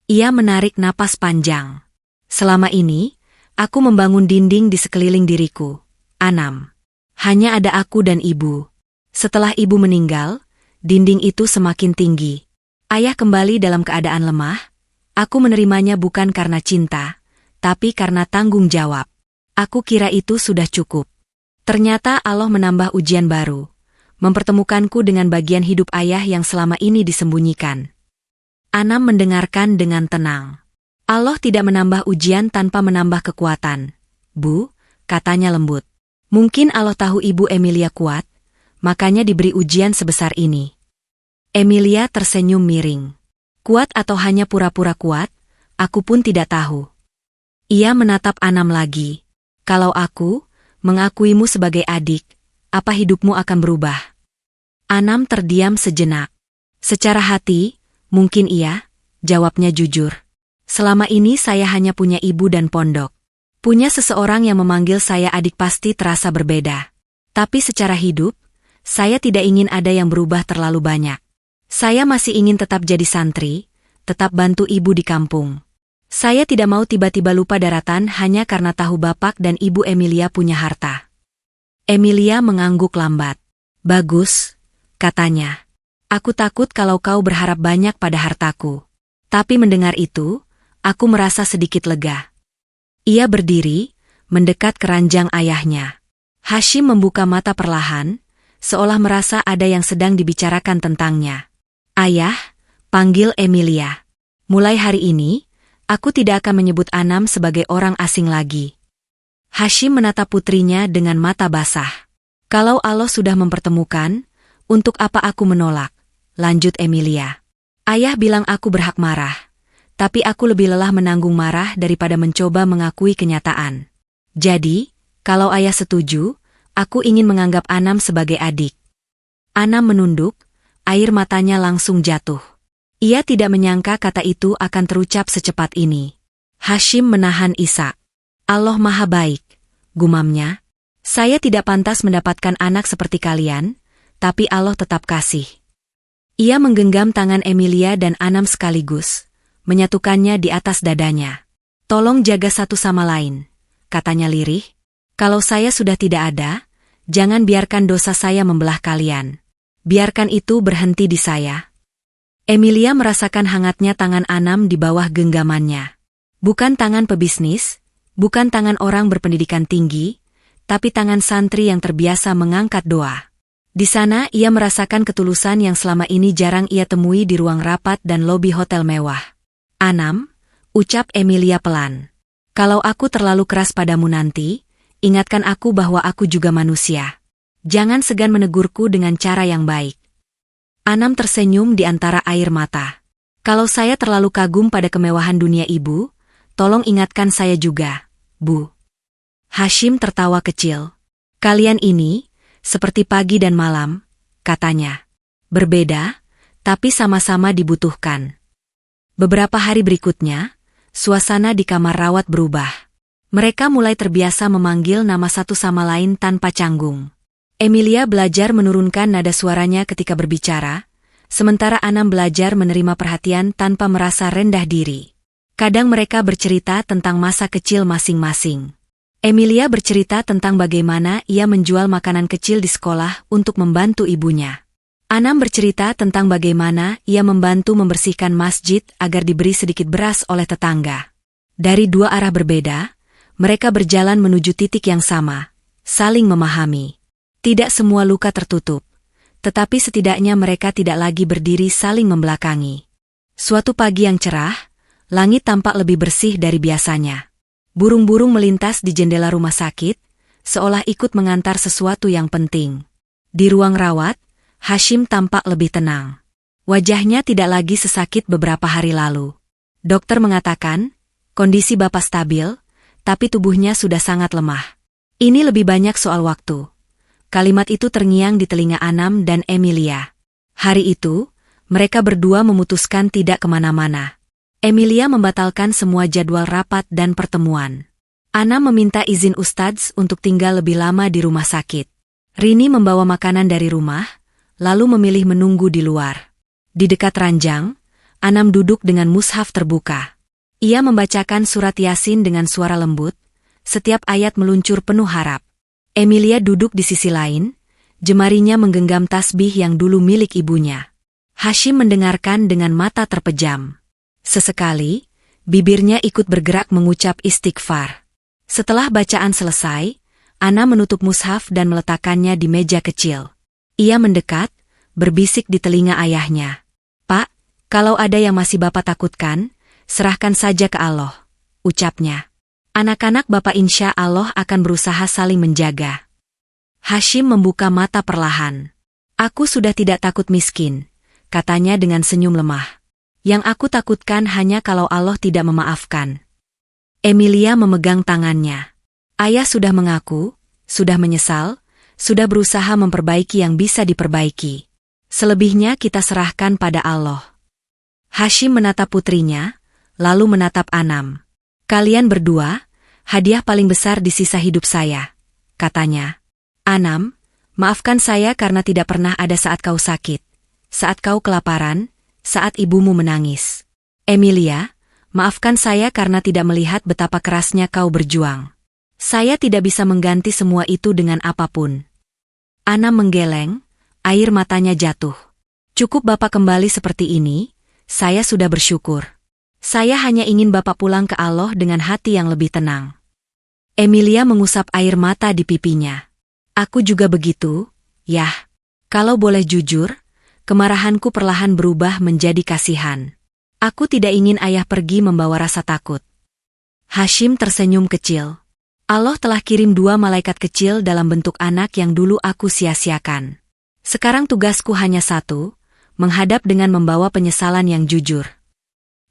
Ia menarik napas panjang. Selama ini, aku membangun dinding di sekeliling diriku. Anam. Hanya ada aku dan ibu. Setelah ibu meninggal, dinding itu semakin tinggi. Ayah kembali dalam keadaan lemah. Aku menerimanya bukan karena cinta, tapi karena tanggung jawab. Aku kira itu sudah cukup. Ternyata Allah menambah ujian baru, mempertemukanku dengan bagian hidup ayah yang selama ini disembunyikan. Anam mendengarkan dengan tenang. Allah tidak menambah ujian tanpa menambah kekuatan. Bu, katanya lembut. Mungkin Allah tahu ibu Emilia kuat, makanya diberi ujian sebesar ini. Emilia tersenyum miring. Kuat atau hanya pura-pura kuat, aku pun tidak tahu. Ia menatap Anam lagi. Kalau aku mengakuimu sebagai adik, apa hidupmu akan berubah? Anam terdiam sejenak. Secara hati, Mungkin iya, jawabnya jujur. Selama ini saya hanya punya ibu dan pondok. Punya seseorang yang memanggil saya adik pasti terasa berbeda. Tapi secara hidup, saya tidak ingin ada yang berubah terlalu banyak. Saya masih ingin tetap jadi santri, tetap bantu ibu di kampung. Saya tidak mau tiba-tiba lupa daratan hanya karena tahu bapak dan ibu Emilia punya harta. Emilia mengangguk lambat. Bagus, katanya. Aku takut kalau kau berharap banyak pada hartaku. Tapi mendengar itu, aku merasa sedikit lega. Ia berdiri, mendekat ke ranjang ayahnya. Hashim membuka mata perlahan, seolah merasa ada yang sedang dibicarakan tentangnya. Ayah, panggil Emilia. Mulai hari ini, aku tidak akan menyebut Anam sebagai orang asing lagi. Hashim menatap putrinya dengan mata basah. Kalau Allah sudah mempertemukan, untuk apa aku menolak? Lanjut Emilia. Ayah bilang aku berhak marah. Tapi aku lebih lelah menanggung marah daripada mencoba mengakui kenyataan. Jadi, kalau ayah setuju, aku ingin menganggap Anam sebagai adik. Anam menunduk, air matanya langsung jatuh. Ia tidak menyangka kata itu akan terucap secepat ini. Hashim menahan isak. Allah Maha Baik, gumamnya. Saya tidak pantas mendapatkan anak seperti kalian, tapi Allah tetap kasih. Ia menggenggam tangan Emilia dan Anam sekaligus, menyatukannya di atas dadanya. Tolong jaga satu sama lain, katanya lirih. Kalau saya sudah tidak ada, jangan biarkan dosa saya membelah kalian. Biarkan itu berhenti di saya. Emilia merasakan hangatnya tangan Anam di bawah genggamannya. Bukan tangan pebisnis, bukan tangan orang berpendidikan tinggi, tapi tangan santri yang terbiasa mengangkat doa. Di sana ia merasakan ketulusan yang selama ini jarang ia temui di ruang rapat dan lobi hotel mewah. Anam, ucap Emilia pelan. Kalau aku terlalu keras padamu nanti, ingatkan aku bahwa aku juga manusia. Jangan segan menegurku dengan cara yang baik. Anam tersenyum di antara air mata. Kalau saya terlalu kagum pada kemewahan dunia ibu, tolong ingatkan saya juga, Bu. Hashim tertawa kecil. Kalian ini, seperti pagi dan malam, katanya. Berbeda, tapi sama-sama dibutuhkan. Beberapa hari berikutnya, suasana di kamar rawat berubah. Mereka mulai terbiasa memanggil nama satu sama lain tanpa canggung. Emilia belajar menurunkan nada suaranya ketika berbicara, sementara Anam belajar menerima perhatian tanpa merasa rendah diri. Kadang mereka bercerita tentang masa kecil masing-masing. Emilia bercerita tentang bagaimana ia menjual makanan kecil di sekolah untuk membantu ibunya. Anam bercerita tentang bagaimana ia membantu membersihkan masjid agar diberi sedikit beras oleh tetangga. Dari dua arah berbeda, mereka berjalan menuju titik yang sama, saling memahami. Tidak semua luka tertutup, tetapi setidaknya mereka tidak lagi berdiri saling membelakangi. Suatu pagi yang cerah, langit tampak lebih bersih dari biasanya. Burung-burung melintas di jendela rumah sakit, seolah ikut mengantar sesuatu yang penting. Di ruang rawat, Hashim tampak lebih tenang. Wajahnya tidak lagi sesakit beberapa hari lalu. Dokter mengatakan, kondisi Bapak stabil, tapi tubuhnya sudah sangat lemah. Ini lebih banyak soal waktu. Kalimat itu terngiang di telinga Anam dan Emilia. Hari itu, mereka berdua memutuskan tidak kemana-mana. Emilia membatalkan semua jadwal rapat dan pertemuan. Anam meminta izin Ustadz untuk tinggal lebih lama di rumah sakit. Rini membawa makanan dari rumah, lalu memilih menunggu di luar. Di dekat ranjang, Anam duduk dengan mushaf terbuka. Ia membacakan surat Yasin dengan suara lembut, setiap ayat meluncur penuh harap. Emilia duduk di sisi lain, jemarinya menggenggam tasbih yang dulu milik ibunya. Hashim mendengarkan dengan mata terpejam. Sesekali, bibirnya ikut bergerak mengucap istighfar. Setelah bacaan selesai, Ana menutup mushaf dan meletakkannya di meja kecil. Ia mendekat, berbisik di telinga ayahnya. Pak, kalau ada yang masih Bapak takutkan, serahkan saja ke Allah, ucapnya. Anak-anak Bapak insya Allah akan berusaha saling menjaga. Hashim membuka mata perlahan. Aku sudah tidak takut miskin, katanya dengan senyum lemah. Yang aku takutkan hanya kalau Allah tidak memaafkan. Emilia memegang tangannya. Ayah sudah mengaku, sudah menyesal, sudah berusaha memperbaiki yang bisa diperbaiki. Selebihnya kita serahkan pada Allah. Hashim menatap putrinya, lalu menatap Anam. Kalian berdua, hadiah paling besar di sisa hidup saya, katanya. Anam, maafkan saya karena tidak pernah ada saat kau sakit, saat kau kelaparan, saat ibumu menangis. Emilia, maafkan saya karena tidak melihat betapa kerasnya kau berjuang. Saya tidak bisa mengganti semua itu dengan apapun. Anam menggeleng, air matanya jatuh. Cukup Bapak kembali seperti ini, saya sudah bersyukur. Saya hanya ingin Bapak pulang ke Allah dengan hati yang lebih tenang. Emilia mengusap air mata di pipinya. Aku juga begitu, Yah. Kalau boleh jujur, kemarahanku perlahan berubah menjadi kasihan. Aku tidak ingin ayah pergi membawa rasa takut. Hashim tersenyum kecil. Allah telah kirim 2 malaikat kecil dalam bentuk anak yang dulu aku sia-siakan. Sekarang tugasku hanya satu, menghadap dengan membawa penyesalan yang jujur.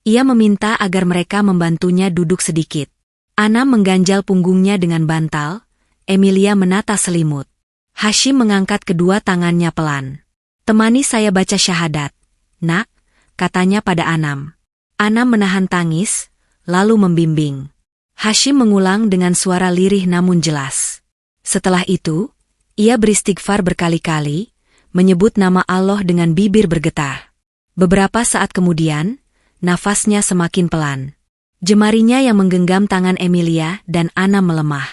Ia meminta agar mereka membantunya duduk sedikit. Anam mengganjal punggungnya dengan bantal, Emilia menata selimut. Hashim mengangkat kedua tangannya pelan. Temani saya baca syahadat, nak, katanya pada Anam. Anam menahan tangis, lalu membimbing. Hashim mengulang dengan suara lirih namun jelas. Setelah itu, ia beristighfar berkali-kali, menyebut nama Allah dengan bibir bergetar. Beberapa saat kemudian, nafasnya semakin pelan. Jemarinya yang menggenggam tangan Emilia dan Anam melemah.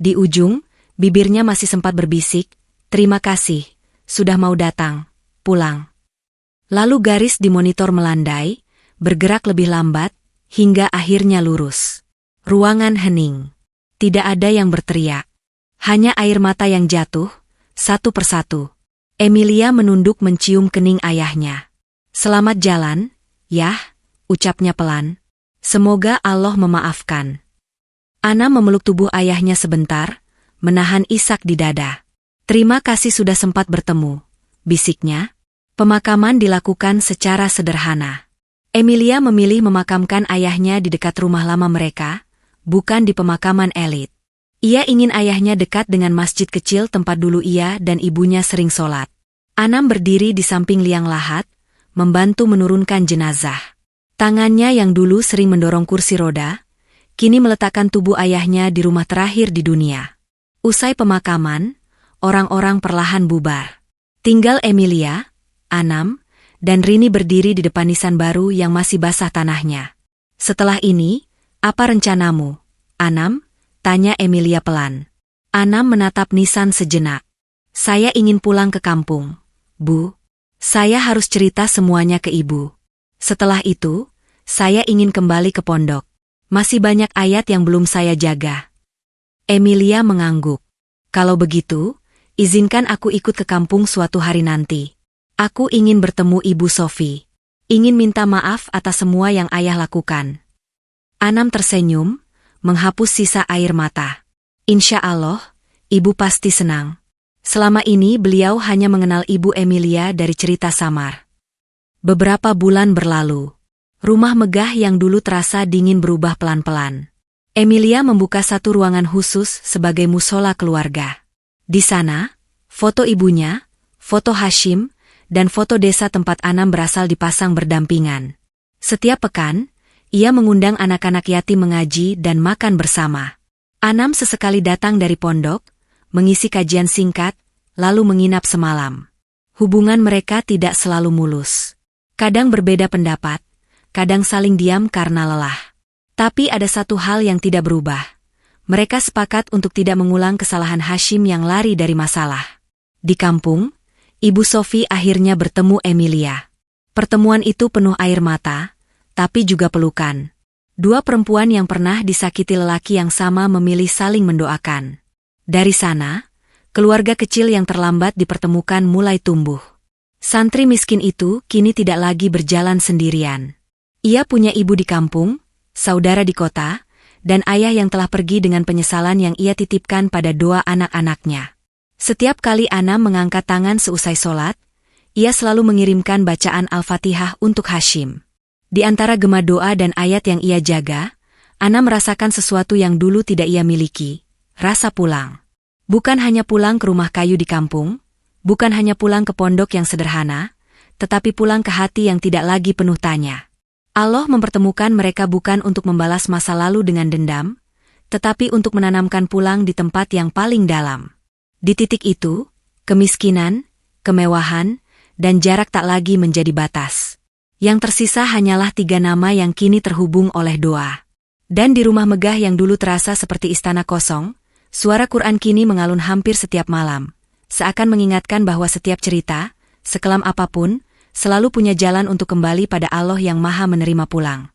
Di ujung, bibirnya masih sempat berbisik, terima kasih, sudah mau datang, pulang. Lalu garis di monitor melandai, bergerak lebih lambat, hingga akhirnya lurus. Ruangan hening. Tidak ada yang berteriak. Hanya air mata yang jatuh, satu persatu. Emilia menunduk mencium kening ayahnya. Selamat jalan, Yah, ucapnya pelan. Semoga Allah memaafkan. Anam memeluk tubuh ayahnya sebentar, menahan isak di dada. Terima kasih sudah sempat bertemu, bisiknya. Pemakaman dilakukan secara sederhana. Emilia memilih memakamkan ayahnya di dekat rumah lama mereka, bukan di pemakaman elit. Ia ingin ayahnya dekat dengan masjid kecil tempat dulu ia dan ibunya sering sholat. Anam berdiri di samping liang lahat, membantu menurunkan jenazah. Tangannya yang dulu sering mendorong kursi roda, kini meletakkan tubuh ayahnya di rumah terakhir di dunia. Usai pemakaman, orang-orang perlahan bubar. Tinggal Emilia, Anam, dan Rini berdiri di depan nisan baru yang masih basah tanahnya. Setelah ini, apa rencanamu, Anam? Tanya Emilia pelan. Anam menatap nisan sejenak. Saya ingin pulang ke kampung, Bu. Saya harus cerita semuanya ke ibu. Setelah itu, saya ingin kembali ke pondok. Masih banyak ayat yang belum saya jaga. Emilia mengangguk. Kalau begitu, izinkan aku ikut ke kampung suatu hari nanti. Aku ingin bertemu Ibu Sofi. Ingin minta maaf atas semua yang ayah lakukan. Anam tersenyum, menghapus sisa air mata. Insya Allah, ibu pasti senang. Selama ini beliau hanya mengenal Ibu Emilia dari cerita samar. Beberapa bulan berlalu. Rumah megah yang dulu terasa dingin berubah pelan-pelan. Emilia membuka satu ruangan khusus sebagai musola keluarga. Di sana, foto ibunya, foto Hashim, dan foto desa tempat Anam berasal dipasang berdampingan. Setiap pekan, ia mengundang anak-anak yatim mengaji dan makan bersama. Anam sesekali datang dari pondok, mengisi kajian singkat, lalu menginap semalam. Hubungan mereka tidak selalu mulus. Kadang berbeda pendapat, kadang saling diam karena lelah. Tapi ada satu hal yang tidak berubah. Mereka sepakat untuk tidak mengulang kesalahan Hashim yang lari dari masalah. Di kampung, Ibu Sofi akhirnya bertemu Emilia. Pertemuan itu penuh air mata, tapi juga pelukan. 2 perempuan yang pernah disakiti lelaki yang sama memilih saling mendoakan. Dari sana, keluarga kecil yang terlambat dipertemukan mulai tumbuh. Santri miskin itu kini tidak lagi berjalan sendirian. Ia punya ibu di kampung, saudara di kota, dan ayah yang telah pergi dengan penyesalan yang ia titipkan pada 2 anak-anaknya. Setiap kali Anam mengangkat tangan seusai sholat, ia selalu mengirimkan bacaan Al-Fatihah untuk Hashim. Di antara gema doa dan ayat yang ia jaga, Anam merasakan sesuatu yang dulu tidak ia miliki, rasa pulang. Bukan hanya pulang ke rumah kayu di kampung, bukan hanya pulang ke pondok yang sederhana, tetapi pulang ke hati yang tidak lagi penuh tanya. Allah mempertemukan mereka bukan untuk membalas masa lalu dengan dendam, tetapi untuk menanamkan pulang di tempat yang paling dalam. Di titik itu, kemiskinan, kemewahan, dan jarak tak lagi menjadi batas. Yang tersisa hanyalah 3 nama yang kini terhubung oleh doa. Dan di rumah megah yang dulu terasa seperti istana kosong, suara Quran kini mengalun hampir setiap malam, seakan mengingatkan bahwa setiap cerita, sekelam apapun, selalu punya jalan untuk kembali pada Allah yang Maha Menerima pulang.